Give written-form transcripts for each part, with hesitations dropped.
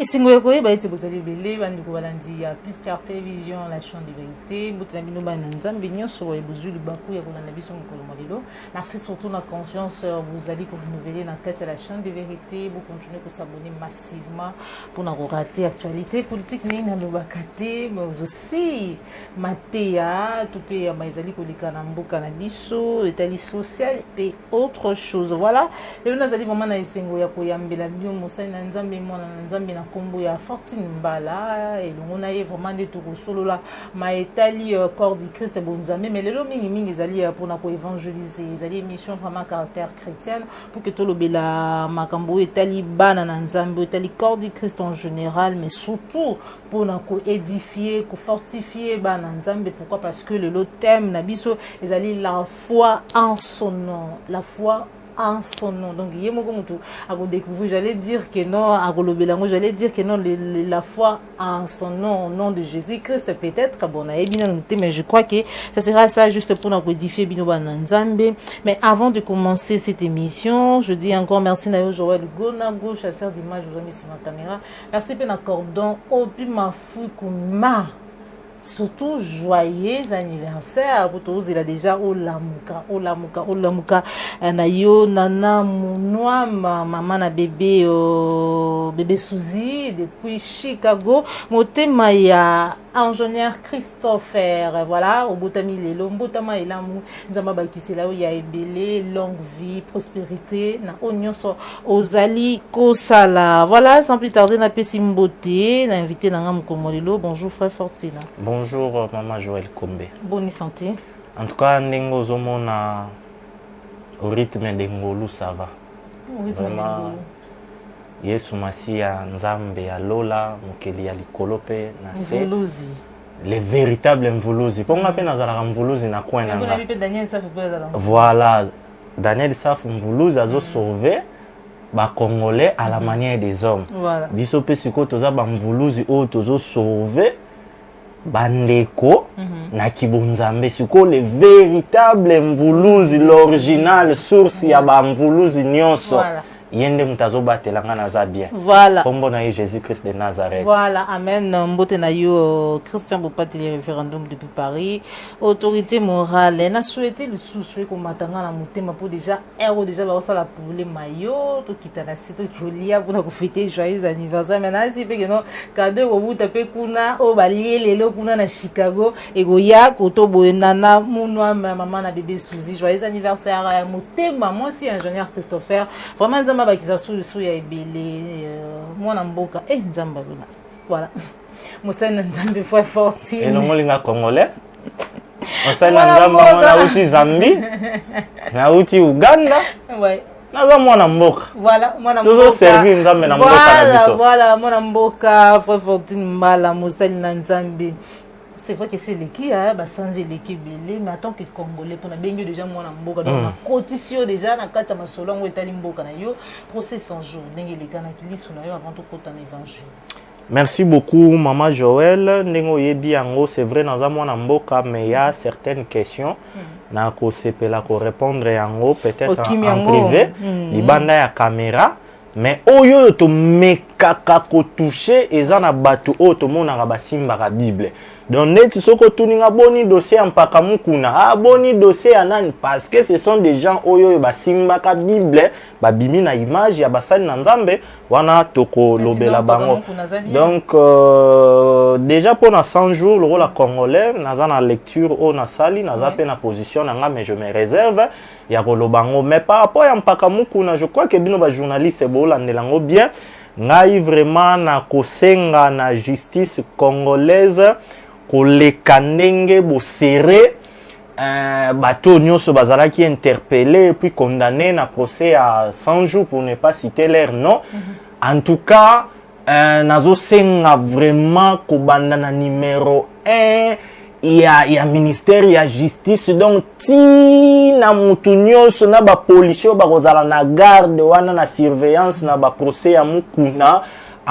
Et si vous avez dit que vous avez dit qu'il y a plus qu'à télévision, la chaîne de vérité, vous avez dit que vous avez dit que merci surtout la confiance, vous allez renouveler la quête de la chaîne de vérité, vous continuez à s'abonner massivement pour ne pas rater l'actualité politique, mais aussi Matéa, tout pays, Maïzali, Kolikanambo, Cannabiso, Italie sociale et autre chose. Voilà, et nous allons vraiment dans les Sengoya, Koyambela, Bio, Moussa, Nanzambi, Nanzambi, Kombo ya Fortune Mbala et on a vraiment des tours solo là ma Italie corps du Christ bonzamé mais les mingi ils pour na ko évangéliser ils allaient mission vraiment caractère chrétienne pour que tout le bela makambo Italie bana na nzambe Italie corps du Christ en général mais surtout pour na ko édifier ko fortifier bana nzambe pourquoi parce que le thème na biso ils allaient la foi en son nom la foi en son nom. Donc, j'allais dire que non, j'allais dire que non, la foi en son nom, au nom de Jésus-Christ, peut-être, bon, mais je crois que ça sera ça juste pour nous codifier Binoba Nzambe. Mais avant de commencer cette émission, je dis encore merci à Joël Gonago, chasseur d'images, vous avez mis sur ma caméra. Merci pour l'accordon, au plus ma fouille kuma. Surtout joyeux anniversaire pour tous il a déjà olamuka nayo nana munwa maman na bébé bébé Suzy depuis Chicago motema ya ingénieur Christopher voilà au botami lelo mbotama elamu nzamba bakisela ya ebele longue vie prospérité na onyoso ozali kosala voilà sans plus tarder na pesi mbote na invité na ngam komolelo bonjour frère Fortina. Bonjour maman Joël Kombe. Bonne santé. En tout cas, Nengo Zomona au rythme de Ngolu ça va. Vraiment. Yesu Masia Nzambe ya Lola mukeli ya likolope na se. Mvuluzi. Les véritables mvuluzi. Pour moi pena zala mvuluzi na coin na. Voilà. Daniel Saf mvuluzi azo sauver ba Congolais à la manière des hommes. Voilà. Biso pe siko toza ba mvuluzi o tozo sauver bandeko na kibunzambe siko le véritable mvuluzi l'original source ya ba mvuluzi nyonso voilà. Yende mutazo batelanga na za bien voilà kombo na Jésus-Christ de Nazareth voilà amen mbote na yo Christian Bopati le référendum depuis Paris autorité morale na souhaité le souci ko matanga na motema pour déjà héros déjà ba osala pour les maillots to kitana sito jolia pour na ko fêter joyeux anniversaire maintenant si pe que non cadeau ko buta pe kuna o balie lelo kuna na Chicago e go ya ko to boenana munwa maman na bébé Suzy joyeux anniversaire à motema moi si ingénieur Christopher vraiment bakisa sous ya ebele mwana mboka nzamba luna voilà musana nzambe fois Fortune et non linga congolais musana nzamba na uti Zambie na uti Uganda ouais naza mwana mboka voilà mwana mboka toujours servir nzambe na mboka na biso voilà mwana mboka fois Fortune mbala musana nzambe. C'est vrai que c'est l'équipe, bah sans l'équipe, mais en tant que Congolais, pour nous bien déjà moi en boka, donc la cotition déjà na kata masolo ngo etali mboka na yo procès 100 jours, ndenge les gars na kilisu na yo avant tout côté en évangile. Merci beaucoup maman Joël, ndengo yebi yango c'est vrai dans un mwana mboka mais il y a certaines questions na ko sepela ko répondre yango peut-être en privé, libanda ya caméra. Mais oyo to mekaka ko toucher ezana batu o to monanga basimba ka Bible. Donc net soko tuninga boni dossier mpaka mukuna boni dossier anani parce que ce sont des gens oyo basimba ka Bible ba bimi na image ya basali na Nzambe wana toko lobela bango. Donc déjà pour na 100 jours le rôle congolais naza na lecture o na sali naza pe na position nga mais je me réserve ya kolobango mais par rapport ya mpaka mukuna je crois que bino ba journaliste bolandelango bien ngai vraiment na kosenga na justice congolaise koleka ndenge bo serré bateau nyonso bazalaki interpellé et puis condamné na procès à 100 jours pour ne pas citer leur nom. En tout cas nazo senga vraiment kobanda na numéro 1 il y a ministère il y a justice donc ti na mutu nyonso na ba policier ba kozala na garde wana na surveillance na ba procès ya mukuna.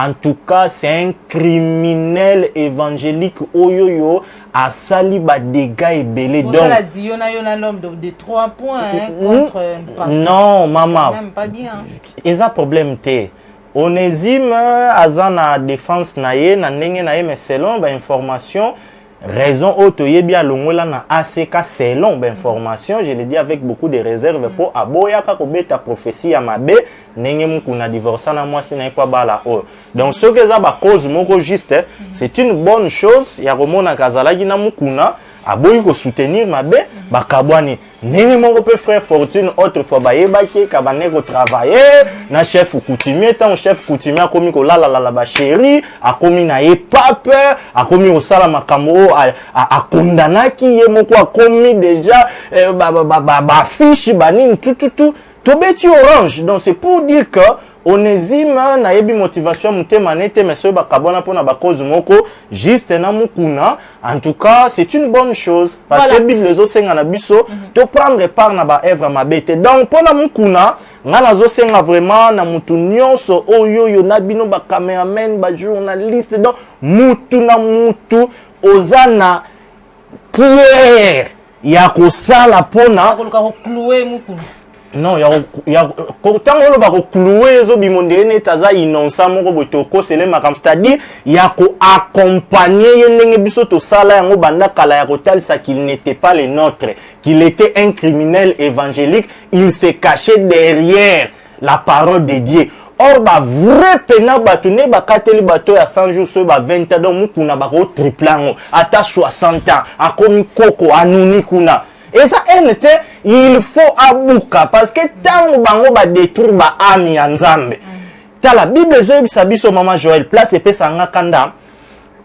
En tout cas, c'est un criminel évangélique oyoyo a sali ba dégâts et belé. Donc ça dit on a un homme de 3 points contre non maman. Même pas bien. Ils a problème té. Onésime aza na défense na ye na ndenge na ye mais selon ba information raison otoyebi alongola na ACK selon ba information je le dis avec beaucoup de réserve pour aboya ka kobeta prophétie ya mabe ndenge mukuna divorcer na mwasi na kwa bala o donc ce que ça ba cause moko juste c'est une bonne chose ya komona kazalaki na mukuna aboyi ko soutenir mabe bakabwani ndenge moko pe frère Fortune autrefois bayebaki kabane ko travailler na chef coutumier tant chef coutumier akomi ko la ba chéri akomi na ye pape akomi osala makambo a kondanaki ye moko akomi déjà ba fiche banini tout tobeti orange donc c'est pour dire que Onésime na yebi motivation mutema nete mais so bakabona pona ba cause moko juste na mukuna en tout cas c'est une bonne chose parce que Bible zo senga na biso to prendre part na ba œuvre mabete donc pona mukuna ngana zo senga vraiment na mutu nyonso oyo na bino ba cameraman ba journaliste donc mutu na mutu ozana prière ya ko sala pona ko clouer mukuna. Non, quand on va clouer les obimondés, taza innocent moko botoko c'est le makam c'est-à-dire il y a ko accompagner yenge biso to sala yango banda kala ya kotal ça qu'il n'était pas le nôtre, qu'il était un criminel évangélique, il s'est caché derrière la parole de Dieu. Or ba vrai pena batune ba kateli bato ya 100 jours so ba 20 ans donc mukuna ba ko triplango ata 60 ans akomi koko anuni kuna. Et ça, il faut abouka parce que tant bango ba détruire ba ami anzambe. Ta la Bible zo biso maman Joël place et pesa nga kanda.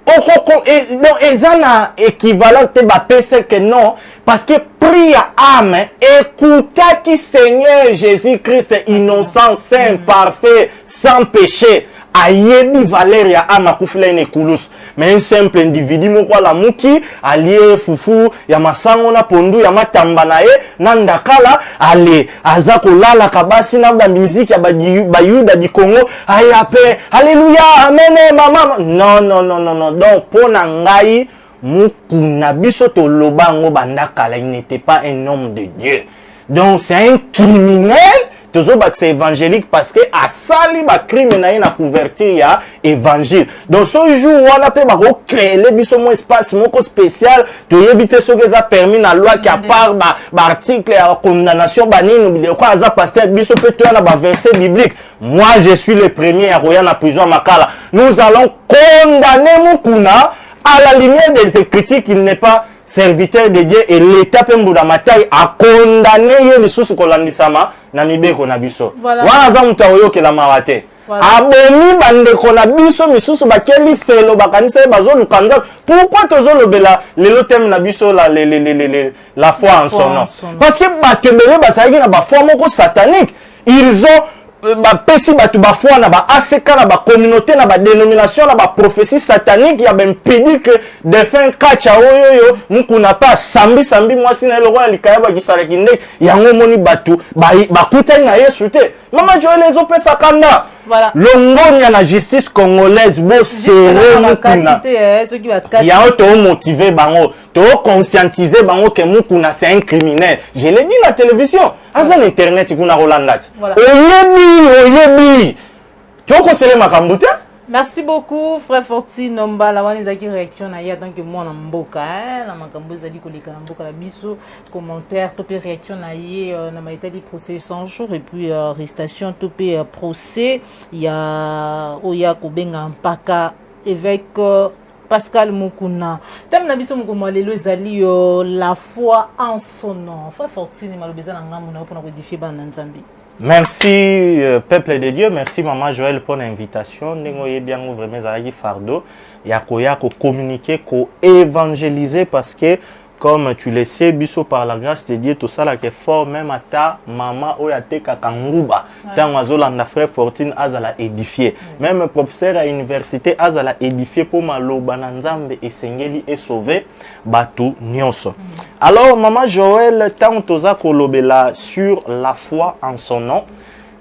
Et donc ezana équivalent te ba pese que non parce que prie à âme écouta qui Seigneur Jésus-Christ innocent saint parfait sans péché. Ayebi Valeria ama kufila ine kulus mais un simple individu moko la muki allié fufu ya masango na pondu ya matamba na ye nanda kala ale azako lala kabasi na ba musique ya bayuda di Congo ayape alléluia amen mama non donc pona ngai mukuna biso to lobango bandakala il n'était pas un homme de Dieu donc c'est un criminel toujours c'est évangélique parce que à sali ba crime na ina couverture ya évangile donc ce jour on a peut ba créer les biso mo espace moko spécial to yebite ce que ça permis na loi qui a part ba article ya condamnation banini de quoi ça pasteur biso peut to na ba verset biblique moi je suis le premier à roya na prison makala nous allons condamner mukuna à la lumière des écritures qu'il n'est pas serviteur de Dieu et l'état pembuda matai a condamné les sous kolandisama na mibeko na biso wana za muta oyoke la mawate abomi bandeko na biso misusu bakeli felo bakanisa bazo lukanza pourquoi tozolobela lelo thème na biso la foi en son nom parce que batebele basaki na ba foi moko satanique ils ont ba pesi batu ba foi na ba ACK na ba communauté na ba dénomination na ba prophétie satanique ya ben pédit que de fin kacha oyoyo mukuna pa sambi mwasi na eloko alikaya ba kisara kinde yango moni batu ba kutani na Yesu te mama Joël les opesa kanda voilà longonya na justice congolaise bo serré mukuna ya auto motiver bango to conscientiser bango que mukuna c'est un criminel je l'ai dit la télévision azan internet kuna Rolanda oyebi tu conseiller makambuta. Merci beaucoup frère Forti Nomba la wana ezaki réaction na ya donc moi na mboka na makambo ezali koleka na mboka la biso commentaire topé réaction na ye na maitali procès 100 jours et puis arrestation topé procès ya oya kobenga mpaka évêque Pascal Mukuna. Tam na biso mukomo lelo ezali la foi en son nom. Frère Forti ni malobeza na ngamu na pona ko édifier bana nzambi. Merci peuple de Dieu, merci maman Joël pour l'invitation. Nengo bien vraiment zalaki fardeau ya ko communiquer ko évangéliser parce que comme tu le sais biso par la grâce de Dieu tout ça là que fort même ata maman oyate kakanguba tant azolanda frère Fortune azala édifier même professeur à université azala édifier pour maloba na nzambe esengeli et sauver batu nyonso. Alors maman Joël tant toza kolobela sur la foi en son nom,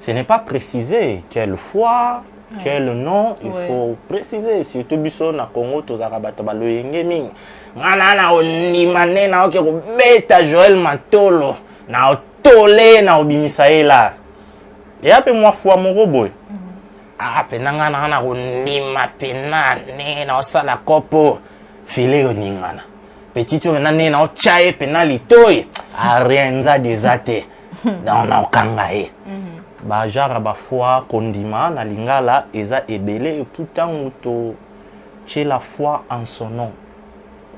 ce n'est pas précisé quelle foi quel nom il faut préciser surtout biso na Congo tozaka bato baloyenge mingi ngana na onimane na oke ko beta Joël Matolo na otole na obimisa ela et ape moi foi moko boy ah penanga na kondima pena ne na osala kopo filet oningana petit tu na ne na ochaye pena litoy arienza desate dans na okangae ba jara ba foi kondima na lingala eza ebele et pourtant to chez la foi en son nom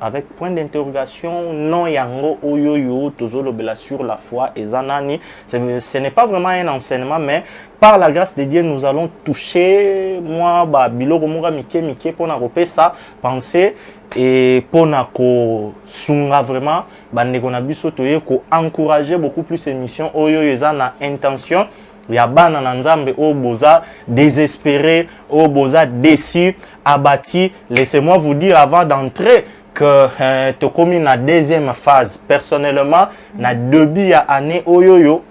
avec point d'interrogation non yango oyoyo toujours le sur la foi et zanani ce n'est pas vraiment un enseignement mais par la grâce de Dieu nous allons toucher moi ba biloko monga mike pona kopé ça penser et pona ko sunga vraiment bandeko na biso toye ko encourager beaucoup plus émission oyoyo zana intention ya bana na nzambe o boza désespéré o boza déçu abattu. Laissez-moi vous dire avant d'entrer que tu commis la deuxième phase. Personnellement, na début ya année oyoyo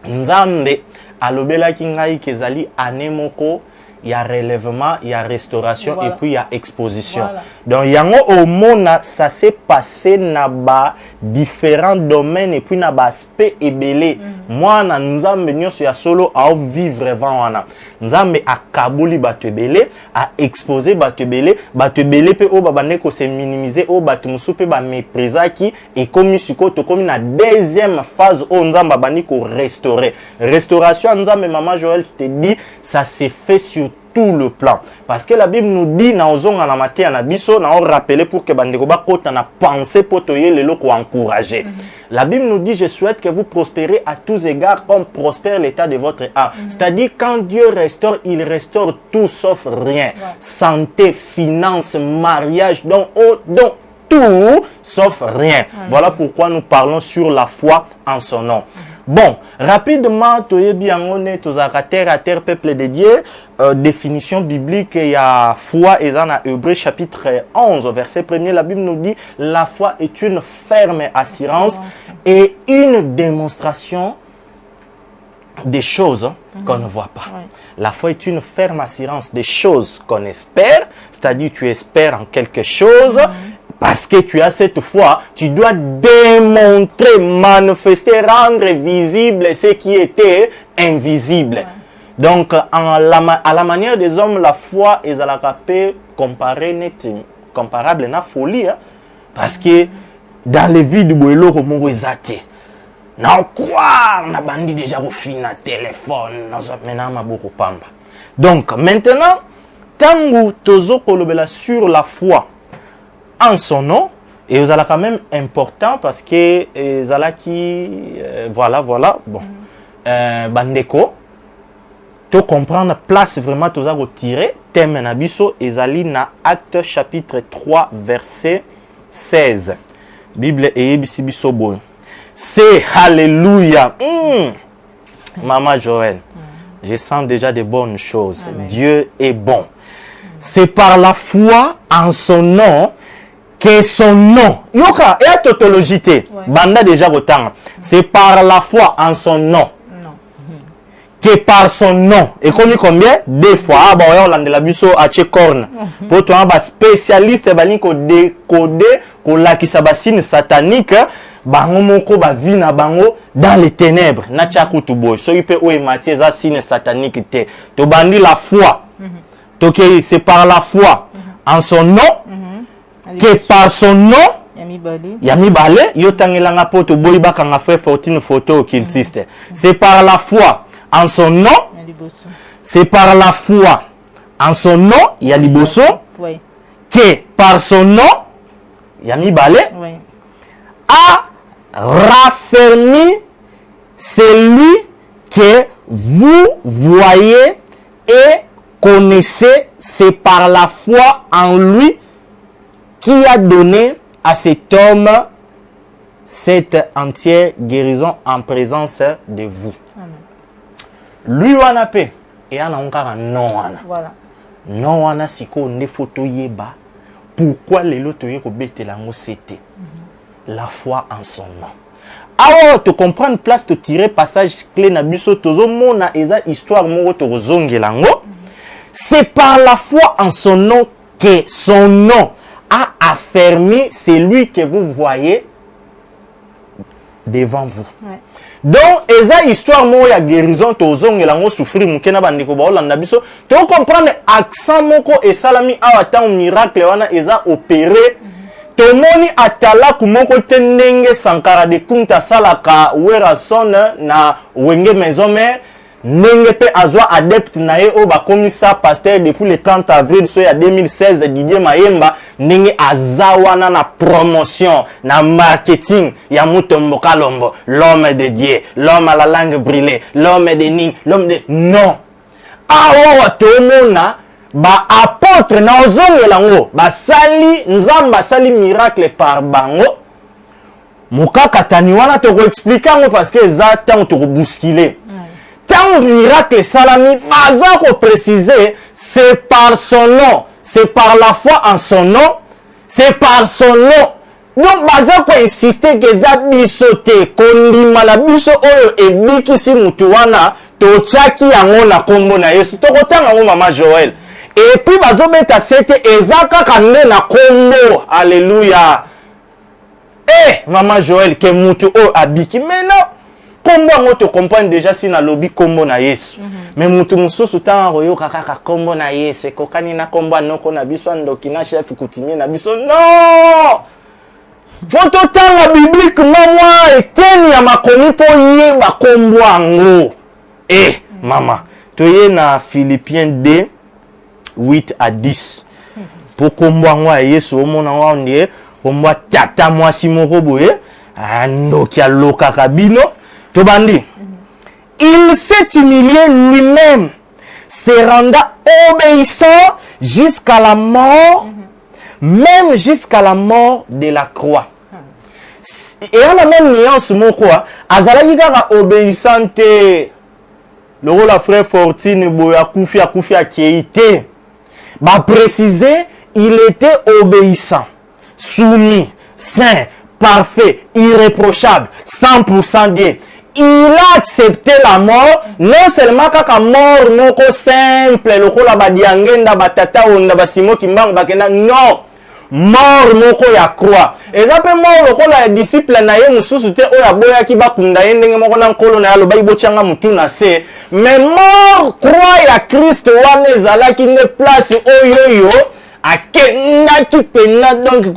nzambe alobela kingai kezali année moko il y a relèvement, il y a restauration et puis il y a exposition. Donc yango au monde ça s'est passé na ba différents domaines et puis na ba aspect ebele. Moi na nzambe nyonso ya solo a vivre vraiment wana. Nzambe a kabuli bato ebele, a exposé bato ebele pe o babane ko se minimiser o bato musu pe ba méprisaki et comme siko to comme na deuxième phase o nzamba bani ko restaurer. Restauration nzambe maman Joël te dit ça s'est fait sur tout le plan parce que la Bible nous dit na ozonga na maté na biso na on rappeler pour que bandeko ba kota na penser potoyer lelo ko encourager. La Bible nous dit je souhaite que vous prospérez à tous égards comme prospère l'état de votre âme. C'est-à-dire quand Dieu restaure, il restaure tout sauf rien. Santé, finances, mariage, donc tout sauf rien. Voilà pourquoi nous parlons sur la foi en son nom. Bon, rapidement, terre à terre, peuple de Dieu, définition biblique, il y a foi, et dans Hébreux chapitre 11, verset 1er, la Bible nous dit, la foi est une ferme assurance et une démonstration des choses qu'on ne voit pas. La foi est une ferme assurance des choses qu'on espère, c'est-à-dire tu espères en quelque chose. Parce que tu as cette foi, tu dois démontrer, manifester, rendre visible ce qui était invisible. Donc, à la manière des hommes, la foi est à la capée comparable à la folie. Hein? Parce que dans les vies du boilo, comme on zate. Na quoi, on a bandit déjà au final téléphone, donc, maintenant, tant que sur la foi, en son nom, et vous allez quand même important parce que voilà, bon, bandeko, tu comprendre place vraiment tu as retiré thème nabiso ezali na Acte chapitre 3 verset 16. Bible et biso boy. C'est alléluia. Maman Joël, je sens déjà de bonnes choses. Amen. Dieu est bon. C'est par la foi en son nom que son nom, yoka et tautologité, banda déjà autant. C'est par la foi en son nom. Que par son nom. Et comme combien? Deux fois. Ah bon, on l'a de la biso à Tchekorn. Pour toi, un spécialiste, bali ko décoder, ko la qui sabasine satanique, bango moko ba vina bango dans les ténèbres. Na tchaku tuboy. So ipe ou Matthieu za sine satanique te. To bandi la foi. Donc c'est par la foi en son nom. Que par son nom, Yami Balé, Yotangelanga poto boy bakanga fait une photo occultiste. C'est par la foi en son nom. C'est par la foi en son nom, Yaliboso. Que par son nom, Yami Balé, a raffermi celui que vous voyez et connaissez. C'est par la foi en lui qui a donné à cet homme cette entière guérison en présence de vous. Lui wana pe et ana encore non wana. Voilà. Non wana siko ne photo yeba. Pourquoi les loto yeko betelango c'était la foi en son nom. Alors te comprendre place te tirer passage clé na biso tozo mona eza histoire moko to zongelango. C'est par la foi en son nom que son nom a affermi celui que vous voyez devant vous. donc eza histoire mo ya guérison tozongela ngo souffrir mukena bandeko ba olanda biso to comprendre accent moko esalami awa tant miracle wana eza opéré tomoni atala kumoko tenenge Sankara de Kunta salaka Werason na Wenge maison mère nenge pe azwa adepte na ye o ba komisa pasteur depuis le 30 avril so ya 2016 Didier Mayemba nenge azawana na promotion na marketing ya Mutombo Kalombo, l'homme de Dieu, l'homme à la langue brûlée, l'homme de Ning, l'homme de non awa tomona ba apôtre na ozongela ngo basali nzamba sali miracle par bango mukaka tani wana to ko expliquer ngo parce que za tant to bousculer tant miracle salami baza ko préciser c'est par son nom, c'est par la foi en son nom, c'est par son nom. Donc baza ko insister que za bisote kondima la biso oyo ebikisi mutu wana to chaki yango na kombo na Yesu to kotanga ngo mama Joël. Et puis bazo beta sete ezaka kande na kombo. Alléluia. Eh mama Joël ke mutu o abiki maintenant kombo ngo to comprendre déjà si na lobby kombo na Yesu. Mais mutu mususu tanga royo kaka kombo na Yesu ekokani na kombo anoko na biso ndoki na chef coutumier na biso. Non! Foto tanga biblique mama eteni ya makomi po yeba kombo ngo. Eh mama toye na Philippiens 2 8 à 10 pour kombo ngo Yesu omona ngo ndie kombo tata mwasi moko boye ndoki aloka kabino to bandi. Il s'est humilié lui-même, se renda obéissant jusqu'à la mort, même jusqu'à la mort de la croix. Et à la même nuance, mon quoi, azalaki kaka obéissante. Le rôle la frère Fortune boya koufi a kéité. Bah préciser, il était obéissant, soumis, saint, parfait, irréprochable, 100% Dieu. Il a accepté la mort, non seulement kaka mort moko simple, le rôle la badiangenda batata onda basimo kimbang bakena, non. Mort moko ya croix. Et ça peut mort le la disciple na ye mususu te oya boya ki bakunda ye ndenge moko na nkolo na yalo bayi bochanga mutu na se. Mais mort croix ya Christ wana ezalaki ne place oyoyo akendaki pena donc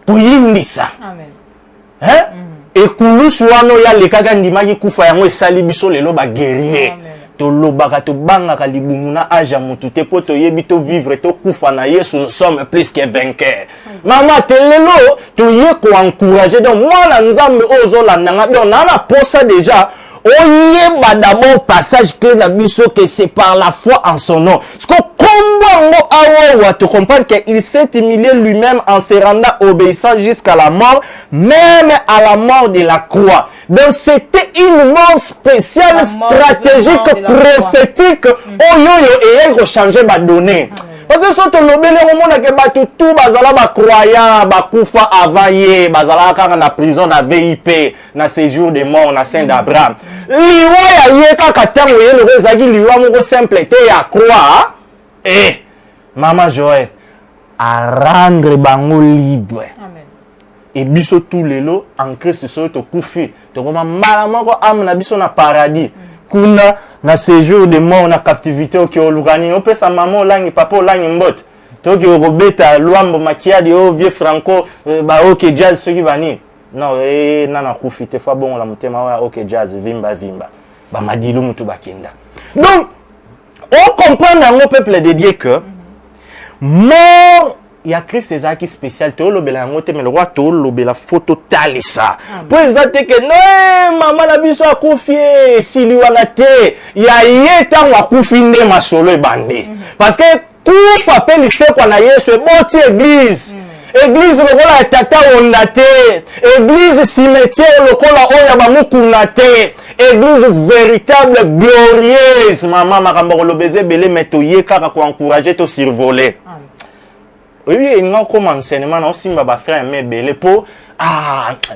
koyindisa. Amen. Hein? Et kulusu wana ya lekaka ndimaki kufa yango esali biso lelo ba guerrier. To lobaka to bangaka libumu na aja mutu te po to yebi to vivre to kufa na Yesu, nous sommes plus que vainqueurs. Mama telelo to ye ko encourager donc mwana nzambe ozolanda nga donc na posa déjà oyeba d'abord passage clé na biso que c'est par la foi en son nom. Ce que kombo awa tu comprends qu'il s'est humilié lui-même en se rendant obéissant jusqu'à la mort, même à la mort de la croix. Donc c'était une mort spéciale, stratégique, prophétique. Et il a changé ma donnée. Parce que si tu as tout bazala ba croyant, ba koufa avaye, bazala kaka na prison na VIP, na séjour de mort na Saint d'Abraham. Liwa ya ye kaka tango ye le rezagi liwa moko simple te ya croix. Eh Maman Joël à rendre bango libre. Amen. Et biso tout lelo en Christ so to kufi. To koma mala moko am na biso na paradis. Kuna na séjour de mort na captivité o ki olugani o pesa maman langi papa langi mbot to ki robeta luambo makiadi o vieux franco ba OK jazz soki bani non nana kufite fa bon la mutema wa OK jazz vimba ba madilu mutu bakenda. Donc on comprend dans le peuple de Dieu que mort il y a Christ ezaki spécial to lobela ngote mais le roi to lobela photo talisa pour ezate que non maman la biso akufie sili wana te ya yeta wakufi nde masolo ebande parce que tout appelle ici kwa na Yesu boti église église lokola tata onda te église cimetière lokola oya bamukuna te église véritable glorieuse maman makambo lobeze belé meto yeka ko encourager to survoler. Oui, il y a comme enseignement, aussi ma frère mais belé pour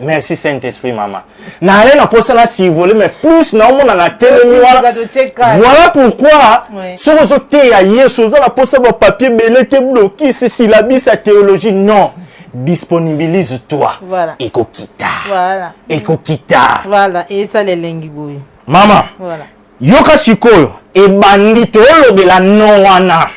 merci Saint-Esprit maman. Na rien à poser là si vous voulez mais plus non on a télé voilà pourquoi sur les autres ya Yesu ça la poser vos papiers belé te bloqué c'est syllabus sa théologie non. disponibilise-toi. Voilà. Ekokita. Voilà. Ekokita. Voilà. Et ça, les lingues boy. Maman. Voilà. Yoka sikoyo. Et bandito lobela noana.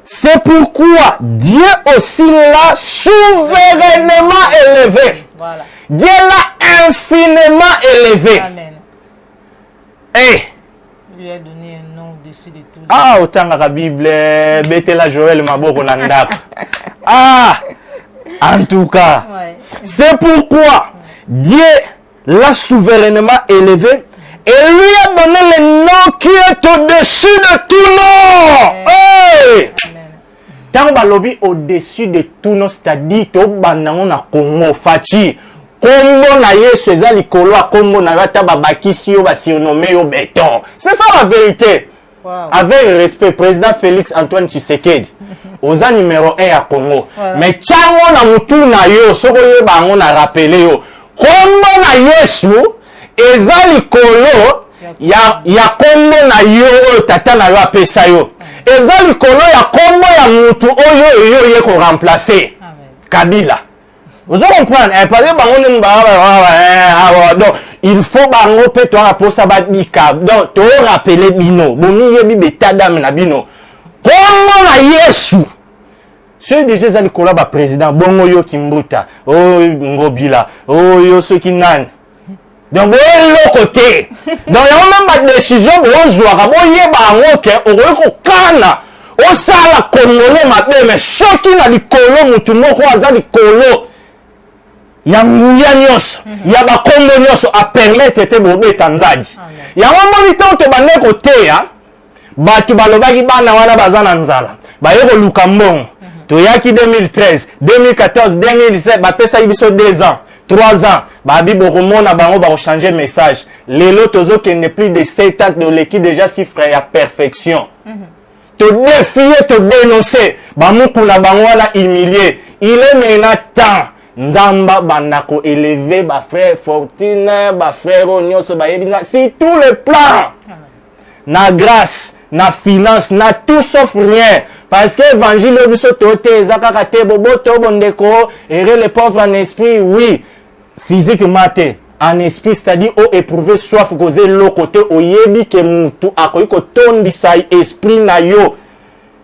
C'est pourquoi Dieu aussi l'a souverainement élevé. Voilà. Dieu l'a infiniment élevé. Amen. Eh. Il lui a donné un nom au-dessus de tout. Ah, autant la Bible, Betela Joël Maboko Nandak. Ah, en tout cas, Ouais. c'est pourquoi Dieu l'a souverainement élevé et lui a donné le nom qui est au-dessus de tout nom. Hey! Tant balobi au-dessus de tout nom, c'est-à-dire que banango na Congo Fachi. Kombo na Yesu eza likolo a kombo na bata babakisi yo ba surnommé yo béton. C'est ça la vérité. Wow. Avec respect, président Félix Antoine Tshisekedi, aux numéro 1 à Congo. Voilà. Mais tchango na mutu na yo, soko yo bango na rappelé yo. Kombo na Yesu, eza likolo, ya kombo na yo, tata na yo apesa yo. Eza likolo ya kombo ya mutu oyo yo ye ko remplacer. Kabila. Vous comprenez? Parce que bango donc il faut bango pe to rapport ça ba bika. Donc to rappeler bino. Boni yebi beta dame na bino. Kombo na Yesu. C'est déjà ça likola ba président bongo yo Kimbuta. Oh Ngobila. Oh yo ceux qui nan. Donc le côté. Donc il y a même pas décision bo jouera bo yeba bango ke o ko kana. O sala Congolais mabe mais soki na likolo mutu moko aza likolo. Ya nguya nyonso ya bakombo nyonso a permettre te bobeta nzadi ya ngombo lito to bane koteya batu balobaki bana wana bazana nzala bayeko luka mbongo to yaki 2013 2014 2017 bapesa biso 2 ans 3 ans babi bokomona bango ba changer message lelo tozo kende plus de 7 ans de l'équipe déjà si frère ya perfection to défier to dénoncer bamukuna bango wana humilier il est maintenant temps Nzamba bandako élevé ba frère Fortune ba frère Onyoso ba yebina si tout le plan na grâce na finance na tout sauf rien parce que évangile biso tote ezaka te bobo to bondeko ere les pauvres en esprit oui physiquement te en esprit c'est-à-dire au éprouver soif causer le côté au yebi ke mutu akoyi ko tondisa esprit na yo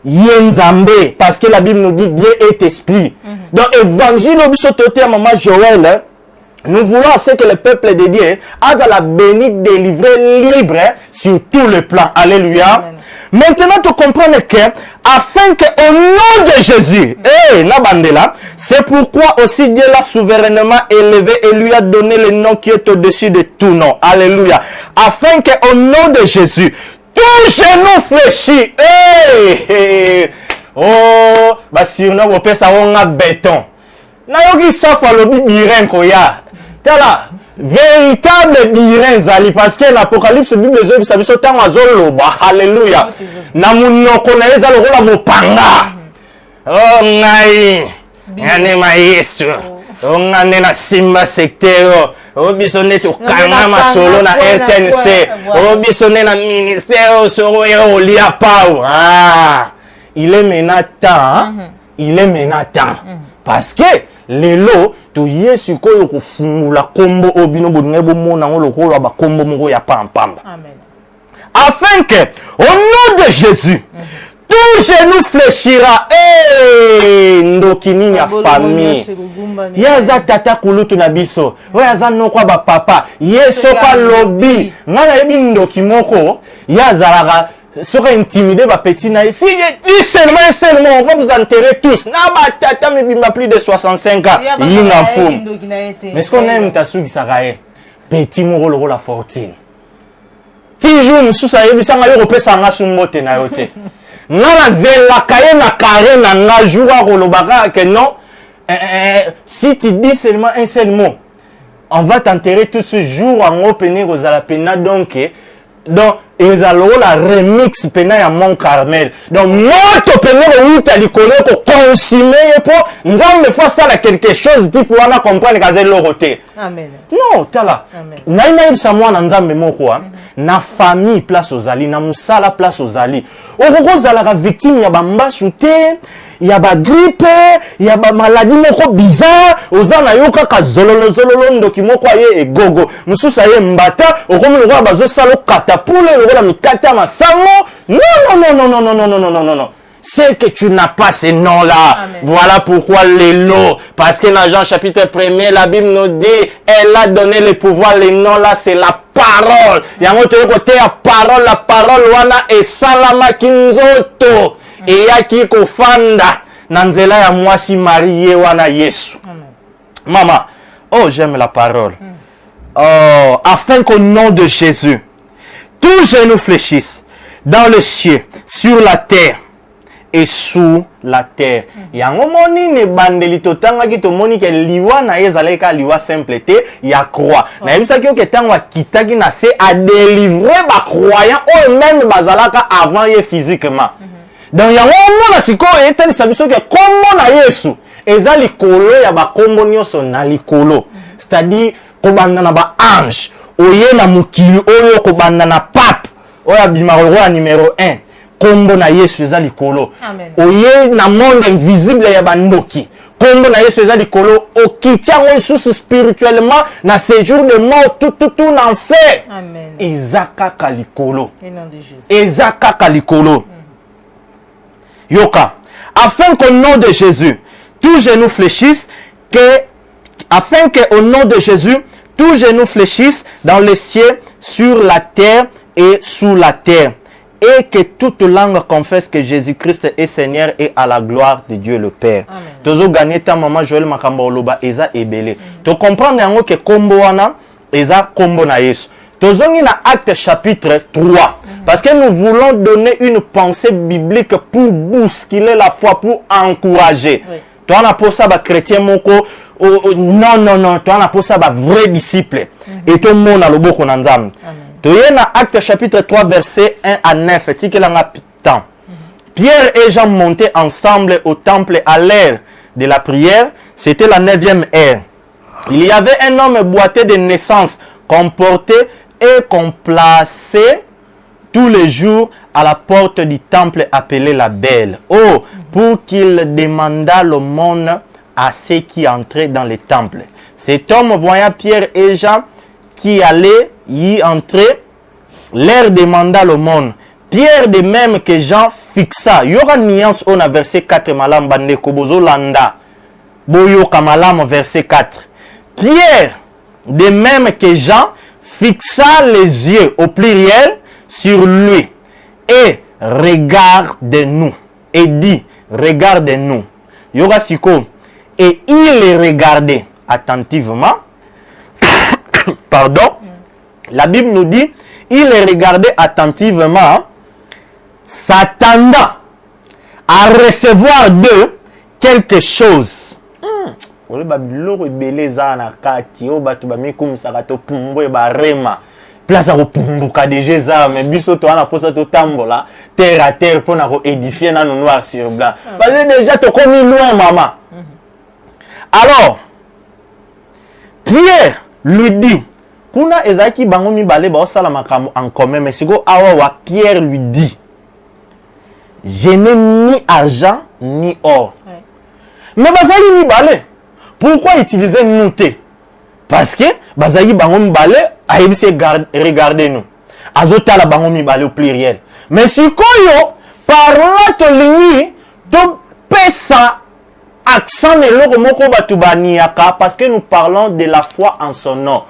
Yenzambe, parce que la Bible nous dit Dieu est esprit. Donc, évangile au bisototé à maman Joël, nous voulons ce que le peuple de Dieu a la béni délivré libre sur tous les plans. Alléluia. Amen. Maintenant, tu comprends que, afin que au nom de Jésus, c'est pourquoi aussi Dieu l'a souverainement élevé et lui a donné le nom qui est au-dessus de tout nom. Alléluia. Afin que au nom de Jésus, tout genou fléchit. Oh, bah si on a opé ça on a béton. Na yoki safa lobi biren koya. Tala véritable biren zali parce que l'Apocalypse Bible les autres ça biso tango azoloba. Alléluia. Na munoko na eza lokola mopanga. Oh ngai. Ngane maestro. Oh ngane na simba secteur. Obisonné to kangama solo na RTNC. Obisonné na ministère soro au lia pau. Ah, il est maintenant temps. Il est maintenant temps. Parce que les lots to yesu koyo ko fumula kombo obino bodngebo mona ngolo ko ba kombo moko ya pampamba. Amen. Afin que au nom de Jésus tout genou fléchira. Ndokini ya famille. Yaza tata kulutu na biso. Yaza nokwa ba papa. Yeso pa lobby. Ngana yebi ndoki moko. Yaza laga. Sera intimidé ba petit na. Si je dis seulement on va vous enterrer tous. Na ba tata me bimba plus de 65 ans. Yinga fum. Mais est-ce qu'on aime ta sugi saraye? Petit moko loko la fortune. Tijou mususa yebi sanga yo pesa nga sumbote na yote. Nana zela kaye na carré na nga joua kolobaka que non si tu dis seulement un seul mot on va t'enterrer tout ce jour en opening aux alapena donc ils allons la remix pena ya Mont Carmel donc moto pena ou tali connaît ko consommer pour nzambe fois ça la quelque chose type wana comprendre kaze loroté amen non tala na ina ibsa mwana nzambe moko na famille place aux ali na musala place aux ali okoko zala ka victime ya bamba shute il y a ba grippe, il y a ba maladie moko bizarre, ozana yoka ka zololo ndoki moko aye e gogo. Mususa ye mbata, okomi lokola bazo salo katapule, lokola mikata masango. Non. C'est que tu n'as pas ces noms-là. Voilà pourquoi les lots. Parce que dans Jean chapitre 1er, la Bible nous dit, elle a donné le pouvoir. Les noms-là, c'est la parole. Il y a un autre côté, la parole, wana et salama kinzoto. Et il y a qui kofanda. Nanzela ya mwasi marié wana Yesu. Maman, oh j'aime la parole. Oh, afin qu'au nom de Jésus, tous genoux fléchissent dans le ciel, sur la terre et sous la terre. Yango moni ne bandeli totanga ki to moni ke liwa na ezaleka liwa simple te ya croix. Na yebisa ki ke tangwa kitaki na se a délivrer ba croyant ou même bazalaka avant ye physiquement. Donc yango mona siko etani sabiso ke kombo na Yesu eza likolo ya ba kombo nyonso na likolo. C'est-à-dire ko banda na ba ange, oye na mukili oyo ko banda na pape, oya bimaro roi numéro 1. Kombo na Yesu eza likolo. Oye na monde invisible ya bandoki. Kombo na Yesu eza likolo. Okitiango isusu spirituellement na séjour de mort tout en enfer. Amen. Ezaka kalikolo. Au nom de Jésus. Ezaka kalikolo. Yoka. Afin qu'au nom de Jésus, tous genoux fléchissent, afin qu'au nom de Jésus, tous genoux fléchissent dans les cieux, sur la terre et sous la terre. Et que toute langue confesse que Jésus-Christ est Seigneur et à la gloire de Dieu le Père. Tozo gagné ta maman Joël Makambo Loba eza ebele. To comprendre yango que kombo wana eza kombo na Yesu. Tozo ngi na Acte chapitre 3. Parce que nous voulons donner une pensée biblique pour bousculer la foi, pour encourager. Toi on a pour ça ba chrétien moko non, toi on a pour ça ba vrai disciple. Et tout le monde a le boko na nzambe. Dans Acte chapitre 3 verset 1 à 9, Pierre et Jean montaient ensemble au temple à l'heure de la prière. C'était la 9e heure. Il y avait un homme boiteux de naissance qu'on portait et qu'on plaçait tous les jours à la porte du temple appelé la Belle. Oh, pour qu'il demandât l'aumône à ceux qui entraient dans le temple. Cet homme, voyant Pierre et Jean qui allaient y entrer, leur demanda l'aumône. Pierre de même que Jean fixa. Il y aura une nuance on a verset 4 malam bande kobozo landa. Boyo kamalam verset 4. Pierre de même que Jean fixa les yeux au pluriel sur lui et regarde-nous et dit regarde-nous. Yoga siko et il les regardait attentivement. Pardon. La Bible nous dit, il les regardait attentivement, s'attendant à recevoir d'eux quelque chose. Place à repumbuka déjà ça, mais biso to ana posa to tambola, terre à terre pour na édifier na noir sur blanc. Parce que déjà to comme loin maman. Alors, Pierre lui dit, kuna ezaki bango mibale ba osala makambo en commun, mais siko awa Pierre lui dit, je n'ai ni argent ni or. Mais bazali mibale. Pourquoi utiliser nous te? Parce que bazali bango mibale aibise regardez-nous. Azota la bango mibale au pluriel. Mais siko yo parla to lingi to pesa accent ne loko moko batubaniaka parce que nous parlons de la foi en son nom.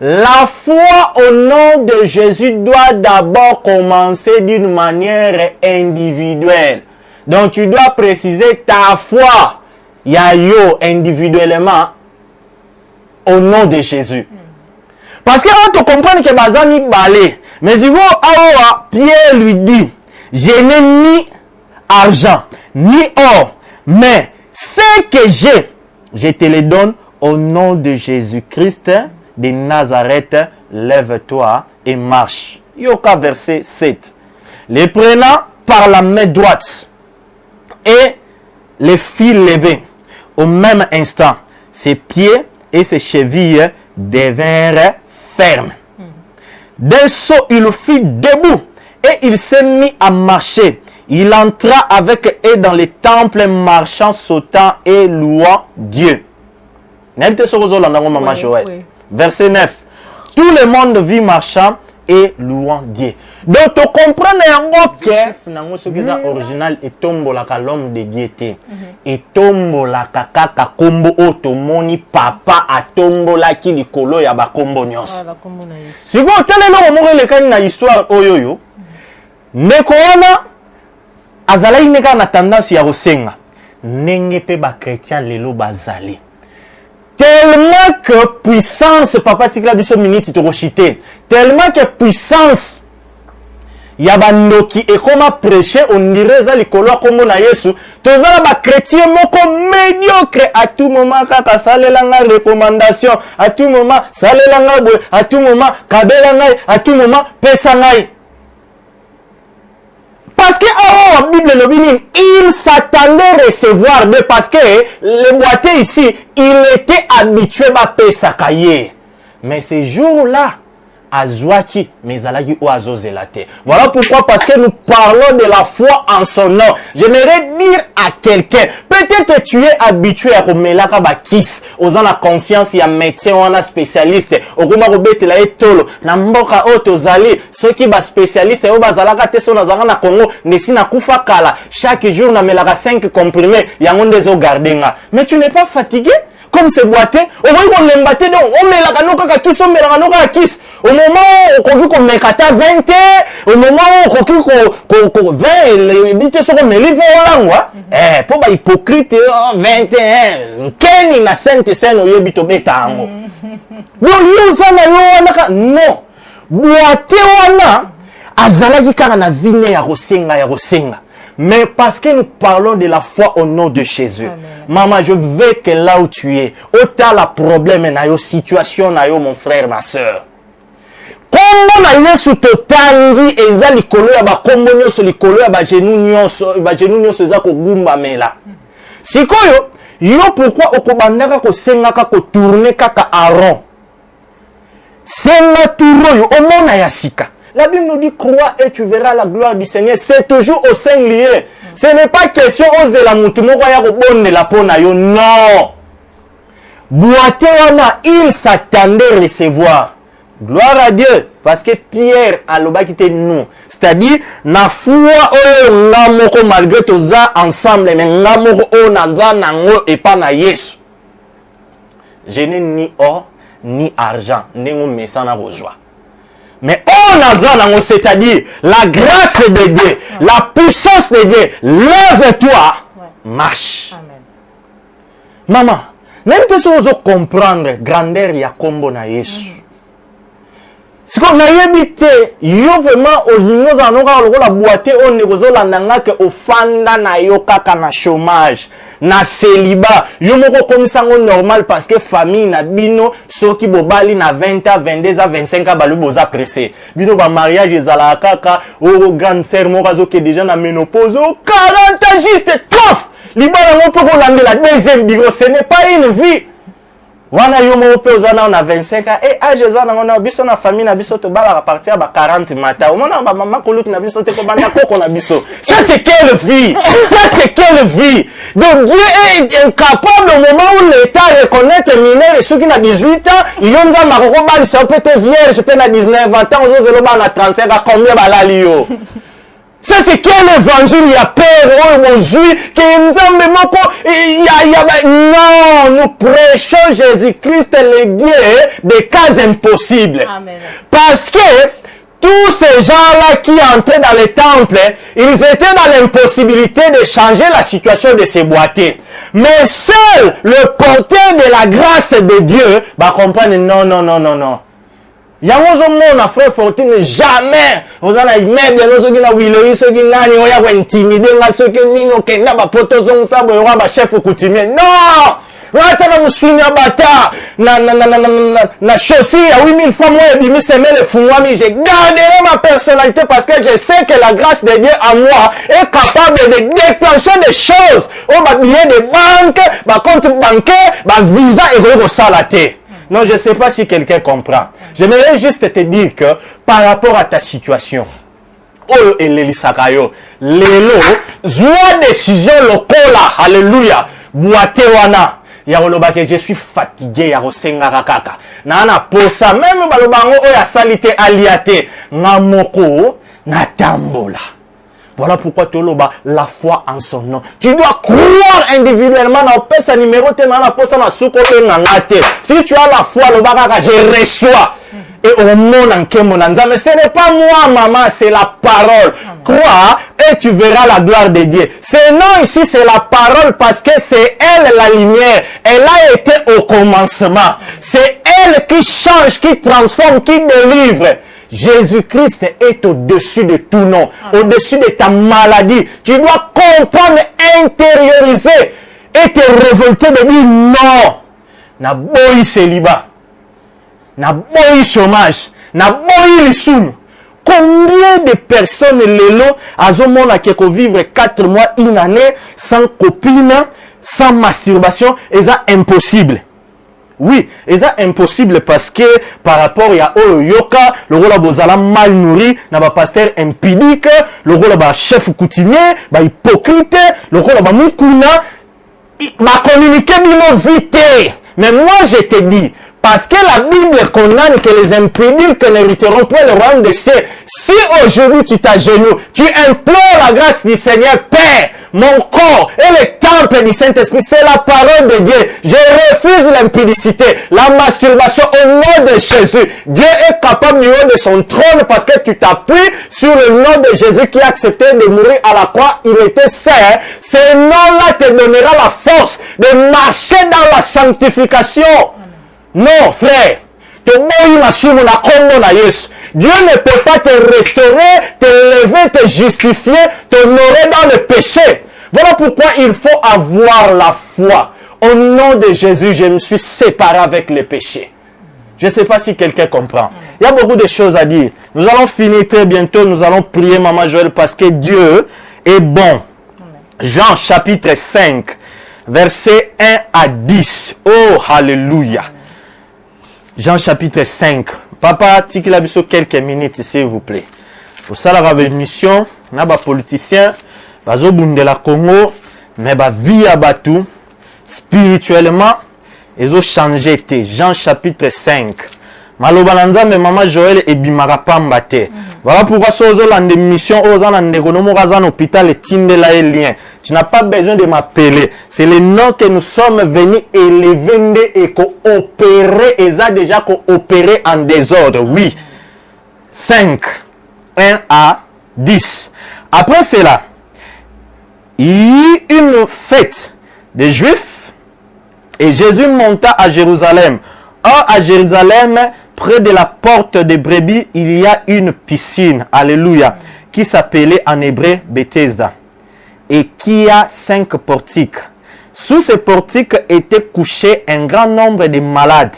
La foi au nom de Jésus doit d'abord commencer d'une manière individuelle. Donc tu dois préciser ta foi, yayo, individuellement, au nom de Jésus. Parce que on te comprend que bazani balé, mais il va Pierre lui dit, je n'ai ni argent, ni or, mais ce que j'ai, je te le donne au nom de Jésus-Christ de Nazareth, lève-toi et marche. Yoka verset 7. Les prenant par la main droite et les fit lever. Au même instant, ses pieds et ses chevilles devinrent fermes. D'un saut, il fit debout et il s'est mis à marcher. Il entra avec eux dans les temples, marchant, sautant et louant Dieu. Verset 9. Tout le monde vit marchant et louant Dieu. Donc, tu comprends que original et tombe la l'homme de Dieu. Et tombe la kaka kombo otomoni papa a tombo la ki likolo ya ba kombo nyos. Si vous avez le cas na histoire oyoyo, neko wana azalaki neka na tendance ya kosenga ndenge pe ba chrétien lelo bazali. Tellement que puissance, papa tikla biso minute to rochité. Tellement que puissance yabandoki et comment prêcher on dirait ça likolo kombo na Yesu. Tozala ba chrétien moko médiocre à tout moment kaka salela nga recommandation, à tout moment salela nga boy, à tout moment kabela ngai, à tout moment pesa ngai. Parce que la Bible il s'attendait à recevoir, mais parce que le boîtier ici, il était habitué à payer. Mais ces jours-là, Azouaki, mais Alagi ou Azozelate. Voilà pourquoi, parce que nous parlons de la foi en son nom. J'aimerais dire à quelqu'un, peut-être tu es habitué à remelaka bakis, osant la confiance, il y a médecin ou un spécialiste, au Roma Robert la etolo, na mboka otozali, ceux qui ba spécialiste, ou bazalaka teso na zanga na Congo, nesi na kufa kala, chaque jour na melaka 5 comprimés, yangon des eaux gardenga. Mais tu n'es pas fatigué? Comme c'est boité, au moins on l'embattait donc, on met la canoka kakis, on met la canoka kakis. Au moment où on met 20, au moment où on 20, les bites sont comme les livres en langue, pour les hypocrites, 21, Kenny na sainte scène, au yébito betango. Donc, non, boité wana, azalaki kaka na vine ya rosenga. Mais parce que nous parlons de la foi au nom de Jésus. Amen. Maman, je veux que là où tu es, autant la problème na yo situation na yo mon frère, ma soeur. Comment na yesu totangi eza likolo ya ba kombo nyonso likolo ya ba genou nyonso eza ko gumba mela. Sikoyo, yo pourquoi okobandaka ko sengaka ko tourner kaka en rond. Senga touro yo omona ya sika. La Bible nous dit crois et tu verras la gloire du Seigneur. C'est toujours au sein lié. Ce n'est pas question oser la moutumo ya ko bonne la pona yo. Non. Boité wana il s'attendait à recevoir. Gloire à Dieu. Parce que Pierre a l'oba qui était nous. C'est-à-dire, na foi oyo nga moko malgré toza ensemble, mais nga moko o naza nango et pas na Yesu. Je n'ai ni or, ni argent. Nengo mesana rejoie. Mais on a c'est-à-dire la grâce de Dieu, la puissance de Dieu, lève-toi, marche. Amen. Maman, même si vous comprendre grandeur ya kombo na Yesu. Ce qu'on a évité, yo vraiment au ligno zanoka lokola boité on negozola nanga ke ofanda na yo kaka na chômage, na célibat. Yo moko komisango normal parce que famille na bino soki bobali na 20 ans, 22 ans, 25 ans balu boza pressé. Bino ba mariage ezala kaka o grande sœur moko zo ke déjà na ménopause 40 ans juste tof. Libala mo poko la deuxième bigo, ce n'est pas une vie. Wana yo mo pe ozana na 25 ans et âge ezana na biso na famille na biso to bala à partir ba 40 matin. Omona ba maman ko lutu na biso te ko banda koko na biso. Ça c'est quelle vie? Ça c'est quelle vie? Donc Dieu est capable au moment où l'État reconnaît mineur et ceux qui n'a 18 ans, ils ont dit maroko ba ça peut être vierge, peut na 19 ans, on zelo ba na 35 ans combien ba la lio. Ça c'est quel évangile il y a peur aujourd'hui non, nous prêchons Jésus-Christ le Dieu des cas impossibles. Amen. Parce que tous ces gens-là qui entraient dans les temples, ils étaient dans l'impossibilité de changer la situation de ces boîtiers. Mais seul le porteur de la grâce de Dieu va comprendre non. Yango mona frère Fortune jamais ozana immeuble no soki na wiloi soki nani oya ko intimider nga soki nino kenda ba poto zongo sabo yo ba chef coutumier non rata na musuni abata na chaussure à 8000 fois moi bimi semele fungwami j'ai gardé ma personnalité parce que je sais que la grâce de Dieu en moi est capable de déclencher des choses au ba billet de banque ba compte bancaire ba visa et ko salate. Non, je ne sais pas si quelqu'un comprend. J'aimerais juste te dire que par rapport à ta situation, oyo elelisaka yo. Lelo, zwa décision lokola, alléluia, boite wana. Ya koloba que je suis fatigué ya kosenga kaka. Na na posa même balobango oya salite aliate nga moko na tambola. Voilà pourquoi tu as la foi en son nom. Tu dois croire individuellement dans le numéro te na posa na suko ngate. Si tu as la foi le bakaka je reçois. Et au monde en kemonanza, mais ce n'est pas moi, maman, c'est la parole. Crois et tu verras la gloire de Dieu. Ce nom ici, c'est la parole parce que c'est elle la lumière. Elle a été au commencement. C'est elle qui change, qui transforme, qui délivre. Jésus-Christ est au-dessus de tout nom, au-dessus de ta maladie. Tu dois comprendre, intérioriser et te révolter de dire non. Na boy célibat. Na boy chômage, na boy lissoum. Combien de personnes lelo azomona qui vivre 4 mois, une année sans copine, sans masturbation, et ça impossible. Oui, et ça impossible parce que par rapport à Yoka, le rôle bozala mal nourri, na ba pasteur impudique, le rôle ba chef coutumier, ba hypocrite, le rôle ba mukuna, m'a communiqué bino vite. Mais moi je te dis, parce que la Bible condamne que les impudiques n'hériteront pas le royaume des cieux. Si aujourd'hui tu t'agenouilles, tu implores la grâce du Seigneur, Père, mon corps et le temple du Saint-Esprit, c'est la parole de Dieu. Je refuse l'impudicité, la masturbation au nom de Jésus. Dieu est capable du haut de son trône parce que tu t'appuies sur le nom de Jésus qui a accepté de mourir à la croix. Il était saint. Ce nom-là te donnera la force de marcher dans la sanctification. Non, frère. Dieu ne peut pas te restaurer, te lever, te justifier, t'honorer dans le péché. Voilà pourquoi il faut avoir la foi. Au nom de Jésus, je me suis séparé avec le péché. Je ne sais pas si quelqu'un comprend. Il y a beaucoup de choses à dire. Nous allons finir très bientôt. Nous allons prier, Maman Joël, parce que Dieu est bon. Jean chapitre 5, versets 1 à 10. Oh, alléluia. Jean chapitre 5. Papa, tikila biso quelques minutes, s'il vous plaît. Pour ça, la mission, na ba politicien, bazo bundela Congo, mais ba vie à Batou, spirituellement, ils ont changé. Jean chapitre 5. Malobananza, mais Maman Joël et Bimarapamba te. Voilà pourquoi si vous avez des missions, vous avez des hôpital et tindela et lien. Tu n'as pas besoin de m'appeler. C'est le nom que nous sommes venus élever et coopérer. Et ça déjà coopéré en désordre. Oui. 5. 1 à 10. Après cela, il y eut une fête des Juifs et Jésus monta à Jérusalem. Or, à Jérusalem, près de la porte des brebis, il y a une piscine, alléluia, qui s'appelait en hébreu Bethesda, et qui a 5 portiques. Sous ces portiques étaient couchés un grand nombre de malades,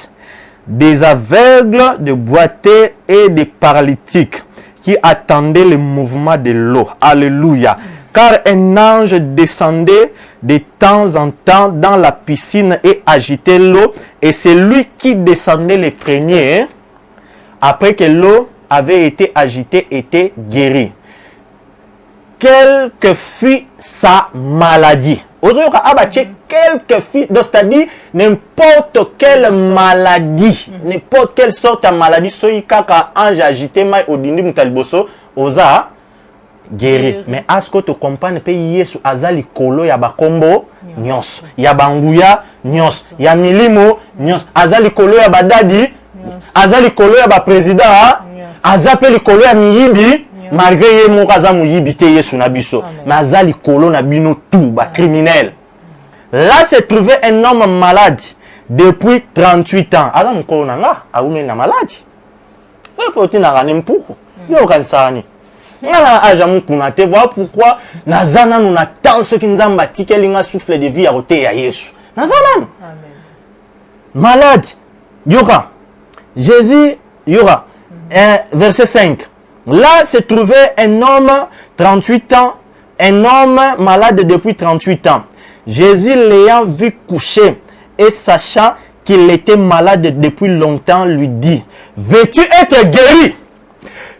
des aveugles, des boiteux et des paralytiques, qui attendaient le mouvement de l'eau. Alléluia. Car un ange descendait de temps en temps dans la piscine et agitait l'eau. Et c'est lui qui descendait le premier, après que l'eau avait été agitée, était guéri. Quelle que fût sa maladie. Aujourd'hui, quelle que fût, c'est-à-dire n'importe quelle maladie, n'importe quelle sorte de maladie, soy kaka ange agité, mai odindi mutaliboso, oza guéri. Mais est-ce que tu comprends que Yesu azali kolo ya bakombo nyos, ya banguya nyos, ya milimo nyos, azali kolo ya badadi, azali kolo ya ba président, azapeli kolo ya miyibi, malgré ye moko aza muyibi te Yesu na biso, mais azali kolo na bino tout ba criminel. Là se trouvait un homme malade depuis 38 ans. Aza mukolo na nga, aumeli na malade. Faut que tu n'as rien pour. Yo kansani. Voilà pourquoi Nazana nous attend ce qui nous a bâti qu'elle souffle de vie à côté à Jésus. Nazana. Malade. Yora. Jésus. Yora. Verset 5. Là se trouvait un homme 38 ans. Un homme malade depuis 38 ans. Jésus l'ayant vu coucher et sachant qu'il était malade depuis longtemps lui dit: veux-tu être guéri?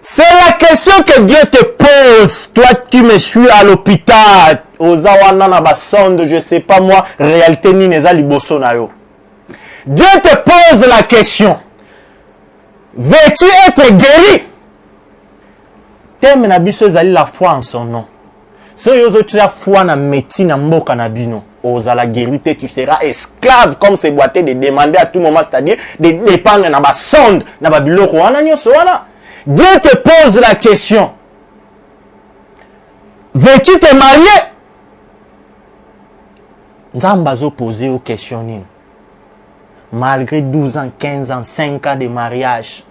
C'est la question que Dieu te pose. Toi qui me suis à l'hôpital, aux awana na basonde, je sais pas moi, réalité ni neza liboso na yo. Dieu te pose la question. Veux-tu être guéri? Thème na biso ezali la foi en son nom. Si tu as foi na médecine na mboka na bino, ozala guéri, tu seras esclave comme c'est boité de demander à tout moment, c'est-à-dire de dépendre na basonde, na babiloko wana nyoso wana. Dieu te pose la question. Veux-tu te marier? Nzamba zo poser aux questions. Malgré 12 ans, 15 ans, 5 ans de mariage.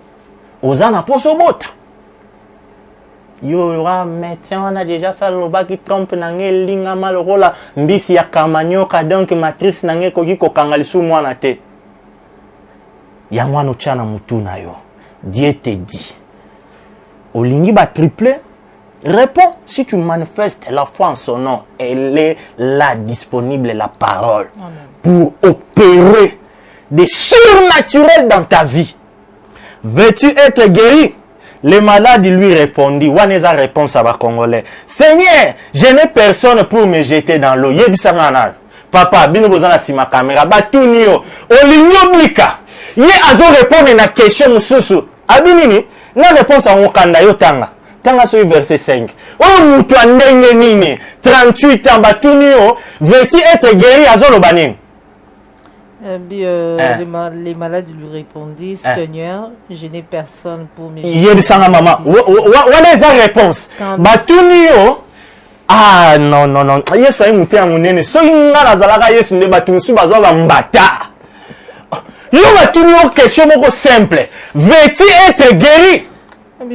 Ozana poso bota. Yo ra médecin on a déjà ça loba qui trompe nange linga malorola mbisi ya kamanyoka donc matrice nange koki ko kangalisu mwana te. Ya mwana chana mutu na yo. Dieu te dit. Olingi ba triplé, réponds. Si tu manifestes la foi en son nom, elle est là disponible, la parole. Amen. Pour opérer des surnaturels dans ta vie. Veux-tu être guéri? Les malades lui répondit. Waneza réponse à la Congolais. Seigneur, je n'ai personne pour me jeter dans l'eau. Yebisangana. Papa, bino bozana si ma caméra. Batunio. Olinyo bika. Ye azo répondre na question mususu. Abinini. La réponse à mon candidat tanga. Tanga sur verset 5. Oh mutu andenge nini 38 ans batunio. Veux-tu être guéri azolo banin? Les malades lui répondaient, Seigneur, je n'ai personne pour me jeter. Yebisanga maman. Voilà sa réponse. Batunio. Ah non. Yesu ayi mutu ya munene. So inga nazalaka Yesu nde batunsu bazwa bambata. Yo batunio question moko simple. Veux-tu être guéri?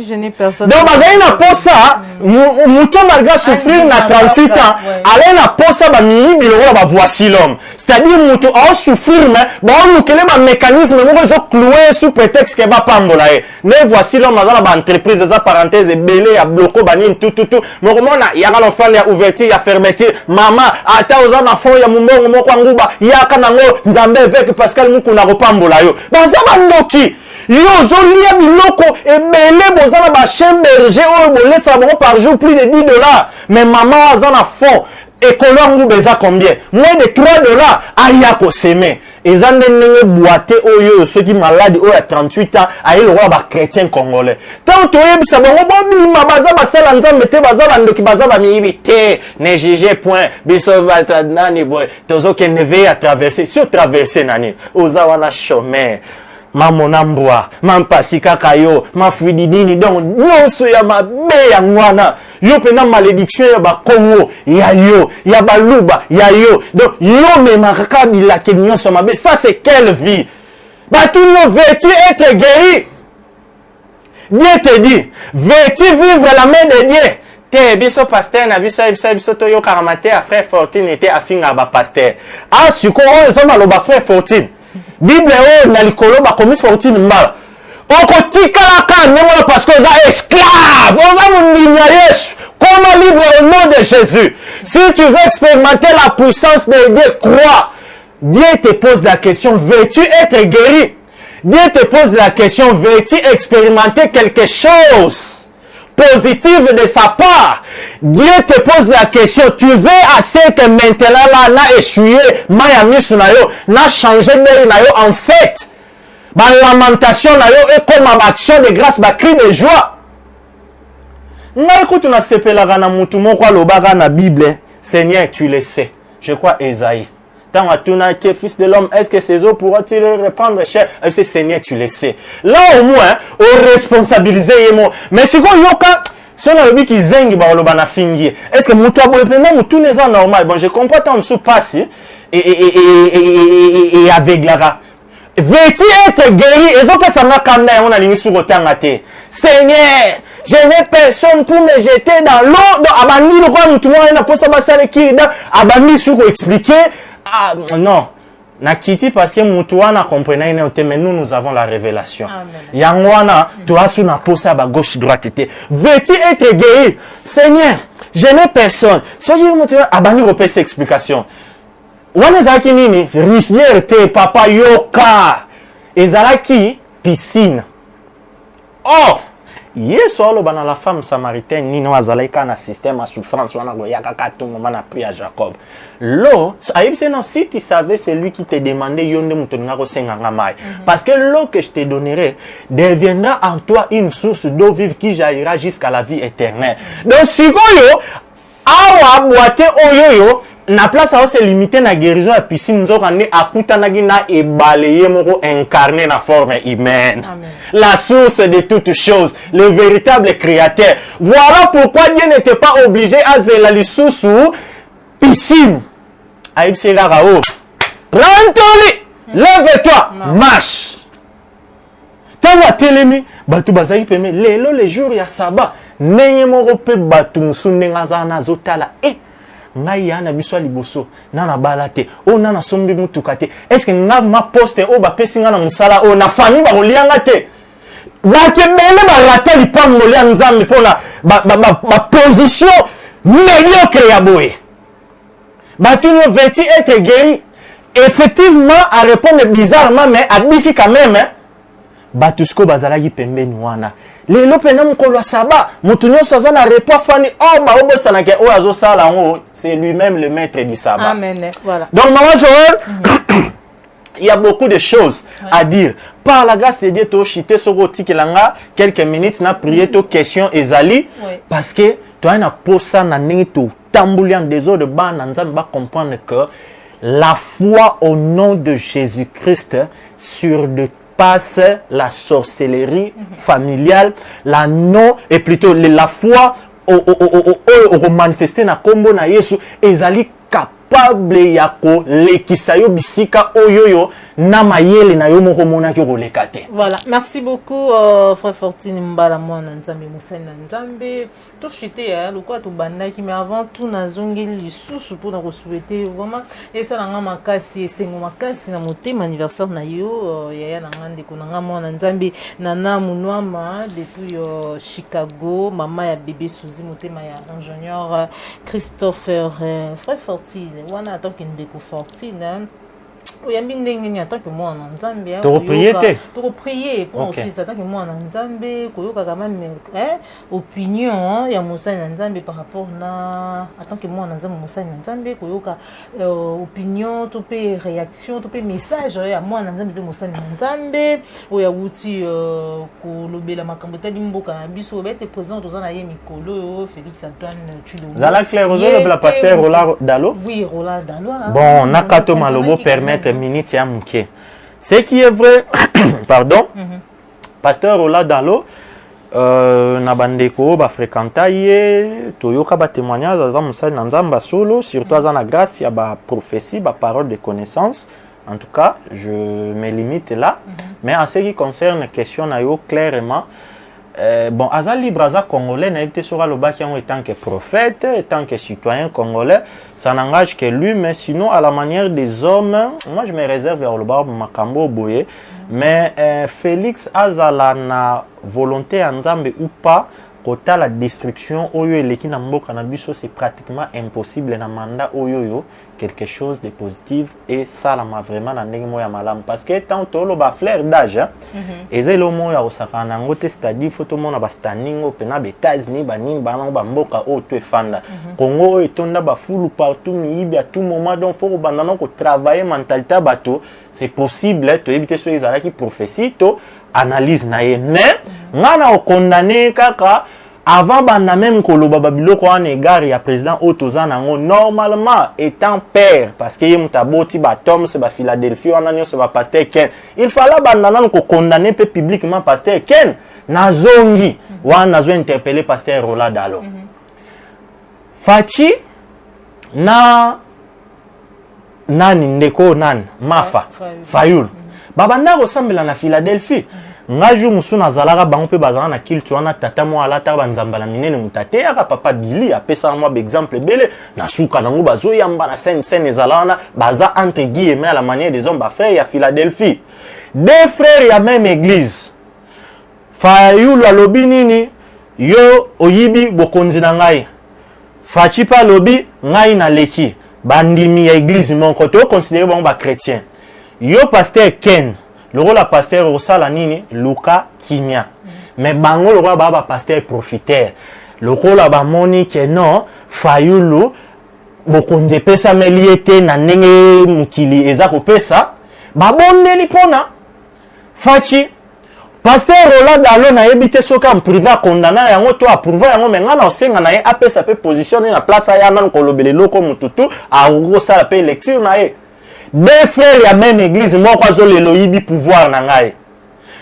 Je n'ai personne. Donc, bazali na posa, mouton malgré souffrir na 38 ans, allez na posa ba mi biloko ba voici l'homme. C'est-à-dire mouton a souffrir mais ba on kele ba mécanisme moko zo clouer sous prétexte que ba pambola e. Ne voici l'homme dans ba entreprise za parenthèse belé ya bloko ba ni tout. Moko mona ya ka l'enfant ya ouverture ya fermeture. Maman ata oza na fond ya mumbongo moko nguba ya kana ngo nzambe avec Pascal mukuna ko pambola yo. Baza ba ndoki yo zolia biloko ebele bozana ba chaîne berger oyo bolesa bango par jour plus de $10. Mais maman azana fond école ngou beza combien? Moins de $3 aya ko semer. Ezande ndenge boité oyo ceux qui malade oyo à 38 ans ayi le roi ba chrétien congolais. Tant to yebisa bango bobima baza basala nzambe te baza bandoki baza ba miyibi te ne juge point biso nani boy tozo kende veille à traverser sur traverser nani oza wana chemin. Mamonambwa, mampasi kaka yo, mafididini donc nyonso ya mabe ya ngwana. Yo pena malédiction ya ba Congo, ya yo, ya ba luba, ya yo. Donc yo me maraka bilake nyonso mabe. Ça c'est quelle vie? Batunyo, veux-tu être guéri? Dieu te dit, veux-tu vivre la main de Dieu? Te biso pasteur na biso to yo karamate a frère Fortune était afinga ba pasteur. Ah siko on zo maloba frère Fortune. Bible o na likolo ba komi Fortune mbala. Okotikala ka nemo parce que za esclave. Oza mundinya Yesu. Comment libre au nom de Jésus. Si tu veux expérimenter la puissance de Dieu, crois. Dieu te pose la question, veux-tu être guéri? Dieu te pose la question, veux-tu expérimenter quelque chose positive de sa part? Dieu te pose la question, tu veux assez que maintenant là, n'a essuyé, Miami Sunayo, n'a changé de nayo en fait. Ma lamentation nayo est comme ma action de grâce, ma cri de joie. Na écoute, on a sepelé la mutu moko loba na Bible. Seigneur, tu le sais. Je crois Esaïe. Tant à tout qui est fils de l'homme, est-ce que ces eaux pourront-ils reprendre cher? Seigneur, tu le sais. Là au moins, on responsabilise yemo. Mais si on yoka, si on a dit qu'ils zengent ba loba na fingi. Est-ce que mutu abo epena mutu n'est pas normal? Bon, je comprends tant sous passe et avec la. Veux-tu être guéri? Et ça peut s'en camna on a ligne sur autant maté. Seigneur, je n'ai personne pour me jeter dans l'eau. Donc abandi le roi tout le monde n'a pas ça basale qui dans abandi sur expliquer. Ah non. Na kiti parce que mutuana comprenait mais nous avons la révélation. Yangwana toi sous na posa ba gauche droite était. Veux-tu être guéri? Seigneur, je n'ai personne. Soyez mutuana abandi repère cette explication. Wana zaki nini rivière te papa yoka ezalaki piscine. Oh Yesu aloba na la femme samaritaine nino azalaika na système à souffrance wana goyaka ka tout moment na prière à Jacob. L'eau, non, si tu savais, c'est lui qui te demandait yonde mutonga ko senganga mai. Parce que l'eau que je te donnerai deviendra en toi une source d'eau vive qui jaillira jusqu'à la vie éternelle. Donc sikoyo awa boite oyoyo na place à se limiter na guérison à piscine nzokane akutanaki na ebalaye moko incarné na forme humaine. Amen. La source de toutes choses, le véritable créateur. Voilà pourquoi Dieu n'était pas obligé à zela li sous piscine. Aïbse Garao. Prends-toi, lève-toi, marche. Tawa telemi, batu bazaki peme, lelo le jour ya saba, nenye moko pe batu musundenga zana zotala. Ngai yana biswa liboso nana balate o nana sombi mutuka te est-ce que nga ma poste o ba pesinga na musala o na famille ba kolianga te ba ke bele ba rata li pa molia nzambe pona ba position médiocre ya boye ba tu ne veux être guéri effectivement à répondre bizarrement mais abiki quand même batusko bazalaki pembeni wana lelo pena mukolo saba mutu nyonso aza na repas fani ba obosana ke o azosala ngo c'est lui-même le maître du sabbat. Amen. Voilà. Donc maman Joël, il y a beaucoup de choses à dire. Par la grâce de Dieu to chité soko tikelanga quelques minutes na prier to question ezali parce que toi na posa na neto tambulian des eaux de bana nzambe ba comprendre que la foi au nom de Jésus-Christ sur de passe la sorcellerie familiale, la non, et plutôt la foi au manifester na kombo na Yesu, ezali capable yako lekisayo bisika oyoyo na mayele na yo moko mona ki kolekate. Voilà, merci beaucoup frère Fortine Mbala mwana nzambe musana nzambe to chité le quoi to bandaki mais avant tout nazongeli lisusu pour na ko souhaiter vraiment et ça na makasi esengo makasi na motema anniversaire na yo yaya na ngande ko na mwana nzambe nana munwama depuis Chicago mama ya bébé Suzy motema ya ingénieur Christopher frère Fortine wana attend qu'il ndeko Fortine oyambi ndenge ni tant que moi en Nzambe to prier pour aussi ça tant que moi en Nzambe koyoka quand même opinion ya Moussa Nzambe par rapport na tant que moi en Nzambe Moussa Nzambe koyoka opinion to pe réaction to pe message ya moi en Nzambe de Moussa Nzambe oya wuti ko lobela makambo tali mboka na biso bete présent tozana ye mikolo Félix Antoine Tshilombo Zala clair le pasteur Roland Dalo. Oui, Roland Dalo. Bon, nakato malobo permettre minute ya mke. Ce qui est vrai, pardon, pasteur Roland Dalo, na bandeko ba fréquenta ye, toyoka ba témoignage aza musali na nzamba solo, surtout aza na grâce ya ba prophétie, ba parole de connaissance. En tout cas, je me limite là. Mais en ce qui concerne la question na yo clairement, bon, aza libre, aza congolais, n'a été sur le bac en tant que prophète, en tant que citoyen congolais, ça n'engage que lui, mais sinon, à la manière des hommes, moi je me réserve vers le bar Makambo Boye, mais Félix Azala na volonté en Zambé ou pas, quand la destruction, oyo eleki na mboka na biso, c'est pratiquement impossible na mandat oyo quelque chose de positif et ça m'a vraiment na ndenge moya malamu parce que tant tolo ba flair d'âge et le moya osaka na ngote c'est-à-dire photo mona ba standing pena ba États-Unis ba nini ba mboka o to efanda Congo etonda ba fulu partout miibi à tout moment donc faut bandana ko travailler mentalité bato c'est possible to éviter so ezala ki prophétie to analyse na ye mais ngana o condamner kaka avant banda même koloba babiloko en égard ya président Otozana normalement étant père parce que mutaboti ba Tom c'est ba Philadelphie on a c'est ba pasteur Ken il fallait banda nan ko condamner peu publiquement pasteur Ken nazongi wana zo interpeller pasteur Roland Dalo Fachi na nani ndeko nan mafa Fayul babanda ko sambela na Philadelphie ngaju musuna zalaka bango pe bazana na culture wana tata mo alata banzambala minene mutate aka papa Billy apesa moi exemple belé na suka nango bazo yamba na scène ezalana baza entre guillemets à la manière des hommes ba frères à Philadelphie deux frères ya même église Fayulu alobi nini yo oyibi bokonzi na ngai Fachi pa lobi ngai na leki bandimi ya église mon côté considéré bon ba chrétien yo pasteur Ken le rôle à pasteur au Salanini, Luka Kimia. mais bango le roi ba pasteur profiteur le rôle ba moni que non fayulu bokonze pesa meliete na ndenge mukili eza ko pesa ba bondeli pona fachi pasteur Roland Dalo na yebite soka en privé condamné yango to approuver yango menga na osenga na ye apesa pe positionner na place ya nan kolobele loko mututu a rosa la pe lecture na ye deux frères ya même église moko azolelo yibi pouvoir na ngai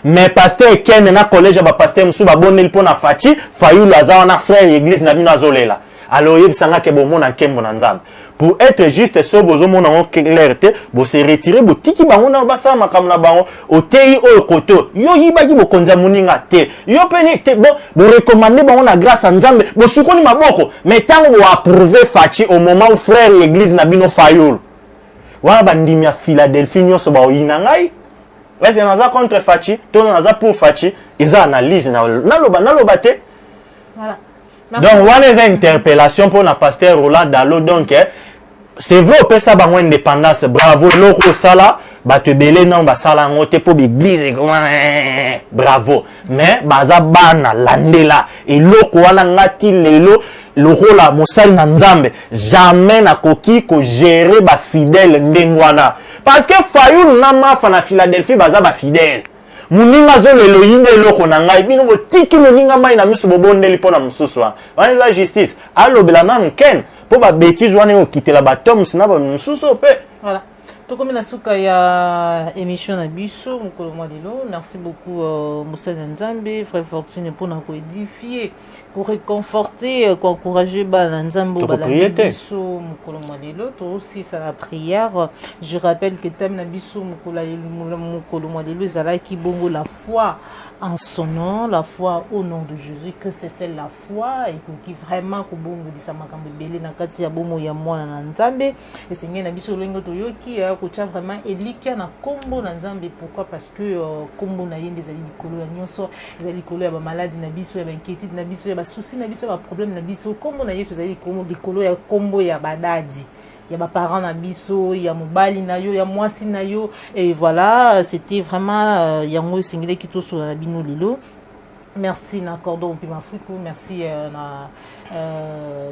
mais pasteur Ken na collège ba pasteur musu ba bonneli pona fachi fayulu aza na frère église na bino azolela alors yebisanga ke bomona nkembo na nzambe pour être juste so bozomona ngo clarté bo se retirer bo tiki bango na basa makambo na bango otei oyo koto yo yibaki bokonza muninga te yo peni te bo recommander bango na grâce à nzambe bo sukoni maboko mais tango bo approuver fachi au moment où frère église na bino fayulu wana bandimi ya Philadelphie nyonso ba oyina ngai est-ce naza contre fachi to naza pour fachi eza analyse na loba te voilà. Donc, on a une interpellation pour le pasteur Roland Dalo. Donc, c'est vrai, on peut ça, bah, indépendance. Bravo, l'autre sala, bah, te belé, non, bah, sala, on te pour l'église, bravo. Mais, bah, ça, bana, landela. Et l'autre, on a ngati, le rôle à Moussal Nanzambe. Jamais n'a koki, ko gérer, bah, fidèle, ndengwana. Parce que, Fayoul, nama, fana Philadelphie, bah, ça, bah, fidèle. Muninga zo lelo yinde loko na ngai bino motiki muninga mai na miso bobondeli pona mususu wana za justice alobela na ken po ba bêtise wana okitela batom sina ba mususu pe voilà tokomi na suka ya émission na biso mokolo mwa lelo merci beaucoup Moussa Nzambe frère Fortune pour na ko édifier pour réconforter pour encourager ba Nzambo ba la biso mokolo mwa lelo to aussi ça la prière je rappelle que thème na biso mokolo mwa lelo ezalaki bongo la foi en son nom, la foi au nom de Jésus-Christ, c'est la foi et qui vraiment ko bongo di samakambe belé na kati ya bomo ya mwana na Nzambe et seigneur na biso lengo toyoki ko tia vraiment elikia na kombo na Nzambe pourquoi parce que kombo na yende ezali likolo ya nyonso ezali likolo ya ba maladie na biso ya ba inquiétude na biso ya ba souci na biso ya ba problème na biso kombo na Yesu ezali likolo ya kombo ya badadi il y a parents na biso il y a mobali na yo il y a mwasi na yo et voilà c'était vraiment yango singile ki to sur la bino lilo merci na cordon puis mafuku merci na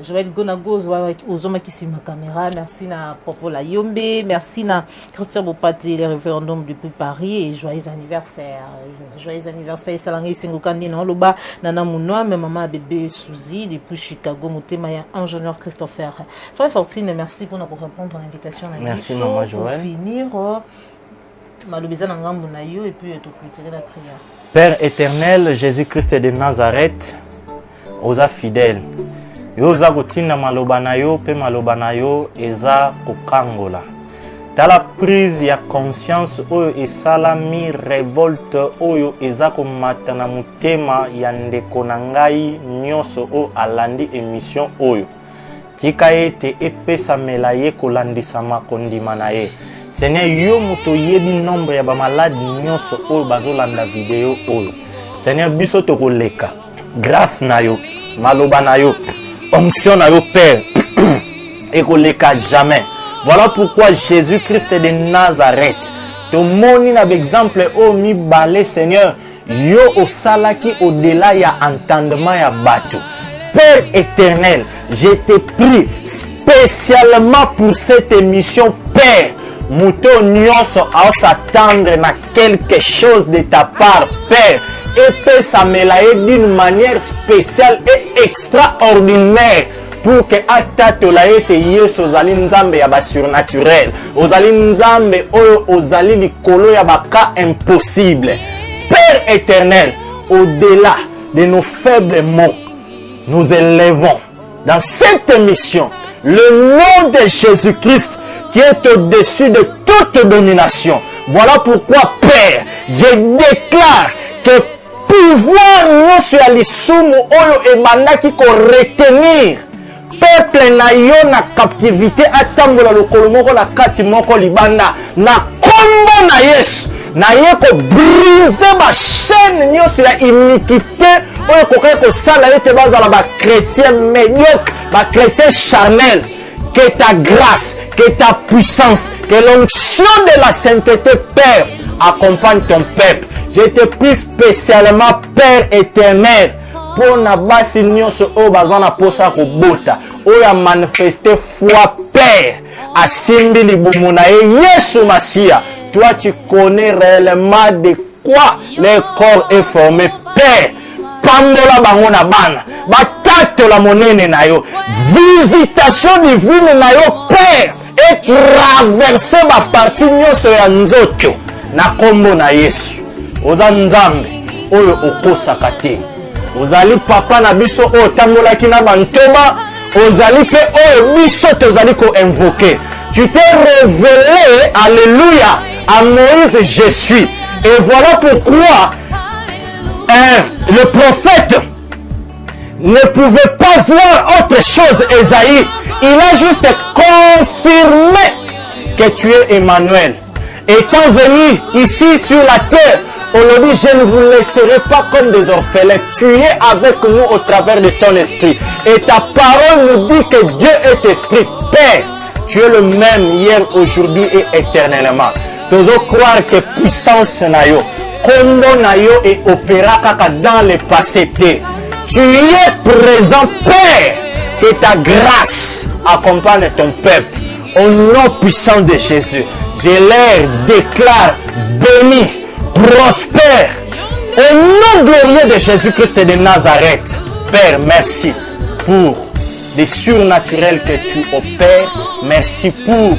Joël Gonagoz aux hommes qui sont ma caméra merci na Popo la Yombe merci na Christian Bopati les référendums depuis Paris et joyeux anniversaire Salangi Sengokandi na loba nana munoa mais maman bébé Suzy depuis Chicago motema ya ingénieur Christopher frère Fortune merci pour nous répondre à l'invitation merci maman Joël pour finir malobeza na ngambu na yo et puis te clôturer la prière. Père éternel Jésus-Christ de Nazareth oza fidèle yo oza kotinda maloba na yo pe maloba na yo eza kokangola tala prise ya conscience oyo esalami révolte oyo eza komata na motema ya ndeko na ngai nyonso oyo alandi émission oyo tika ete epesamela ye kolandisama kondima na ye Seigneur yo moto yebi nombre ya bamaladi nyonso oyo bazolanda video oyo Seigneur biso tokoleka grâce na yo maloba na yo onction na yo Père ekoleka jamais. Voilà pourquoi Jésus-Christ de Nazareth tomoni na exemple o mi balé Seigneur yo osalaki au-delà ya entendement ya bato. Père éternel, je te prie spécialement pour cette émission Père. Mouton nyonso à s'attendre na quelque chose de ta part Père et peut s'améliorer d'une manière spéciale et extraordinaire pour que atata la ete yeso ozali nzambe ya ba surnaturel ozali nzambe oyo ozali likolo ya ba cas impossible. Père éternel, au-delà de nos faibles mots, nous élevons dans cette émission le nom de Jésus-Christ qui est au-dessus de toute domination. Voilà pourquoi, Père, je déclare que pouvoir nous sur l'isumu oyo ebandaki ko retenir peuple na yo na captivité atambola lokolo moko na kati moko libanda na kombo na Yesu na ye ko briser ba chaîne nyonso ya iniquité oyo kokai kosala ete bazala ba chrétien médiocre ba chrétien charnel. Que ta grâce, que ta puissance, que l'onction de la sainteté, Père, accompagne ton peuple. Je te prie spécialement, Père éternel, pour na basi nyonso o bazana posa ko bota o ya manifester foi Père asimbi libumu na Yesu Masia. Toi tu connais réellement de quoi le corps est formé, Père. Pambola bango na bana batato la monene na yo, visitation divine na yo Père, et traverser ma partie nyonso ya nzoto na kombo na Yesu. Oza nzambe oyo okosaka te, ozali papa na biso oyo tambolaki na bantoba, ozali pe oyo biso tozali ko invoquer. Tu t'es révélé, alléluia, à Moïse, je suis. Et voilà pourquoi le prophète ne pouvait pas voir autre chose, Esaïe. Il a juste confirmé que tu es Emmanuel. Étant venu ici sur la terre, on lui dit, je ne vous laisserai pas comme des orphelins. Tu es avec nous au travers de ton esprit. Et ta parole nous dit que Dieu est esprit. Père, tu es le même hier, aujourd'hui et éternellement. Tu dois croire que puissance na yo, kondo na yo et opéra kaka dans le passé. Tu es présent, Père, que ta grâce accompagne ton peuple. Au nom puissant de Jésus, je leur déclare béni, prospère. Au nom glorieux de Jésus-Christ de Nazareth. Père, merci pour des surnaturels que tu opères. Merci pour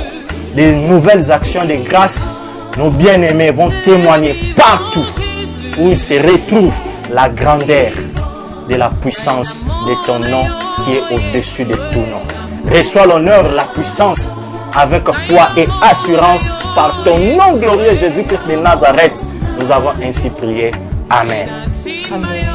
des nouvelles actions de grâce. Nos bien-aimés vont témoigner partout où ils se retrouvent la grandeur de la puissance de ton nom qui est au-dessus de tout nom. Reçois l'honneur, la puissance avec foi et assurance par ton nom glorieux Jésus-Christ de Nazareth. Nous avons ainsi prié. Amen. Amen.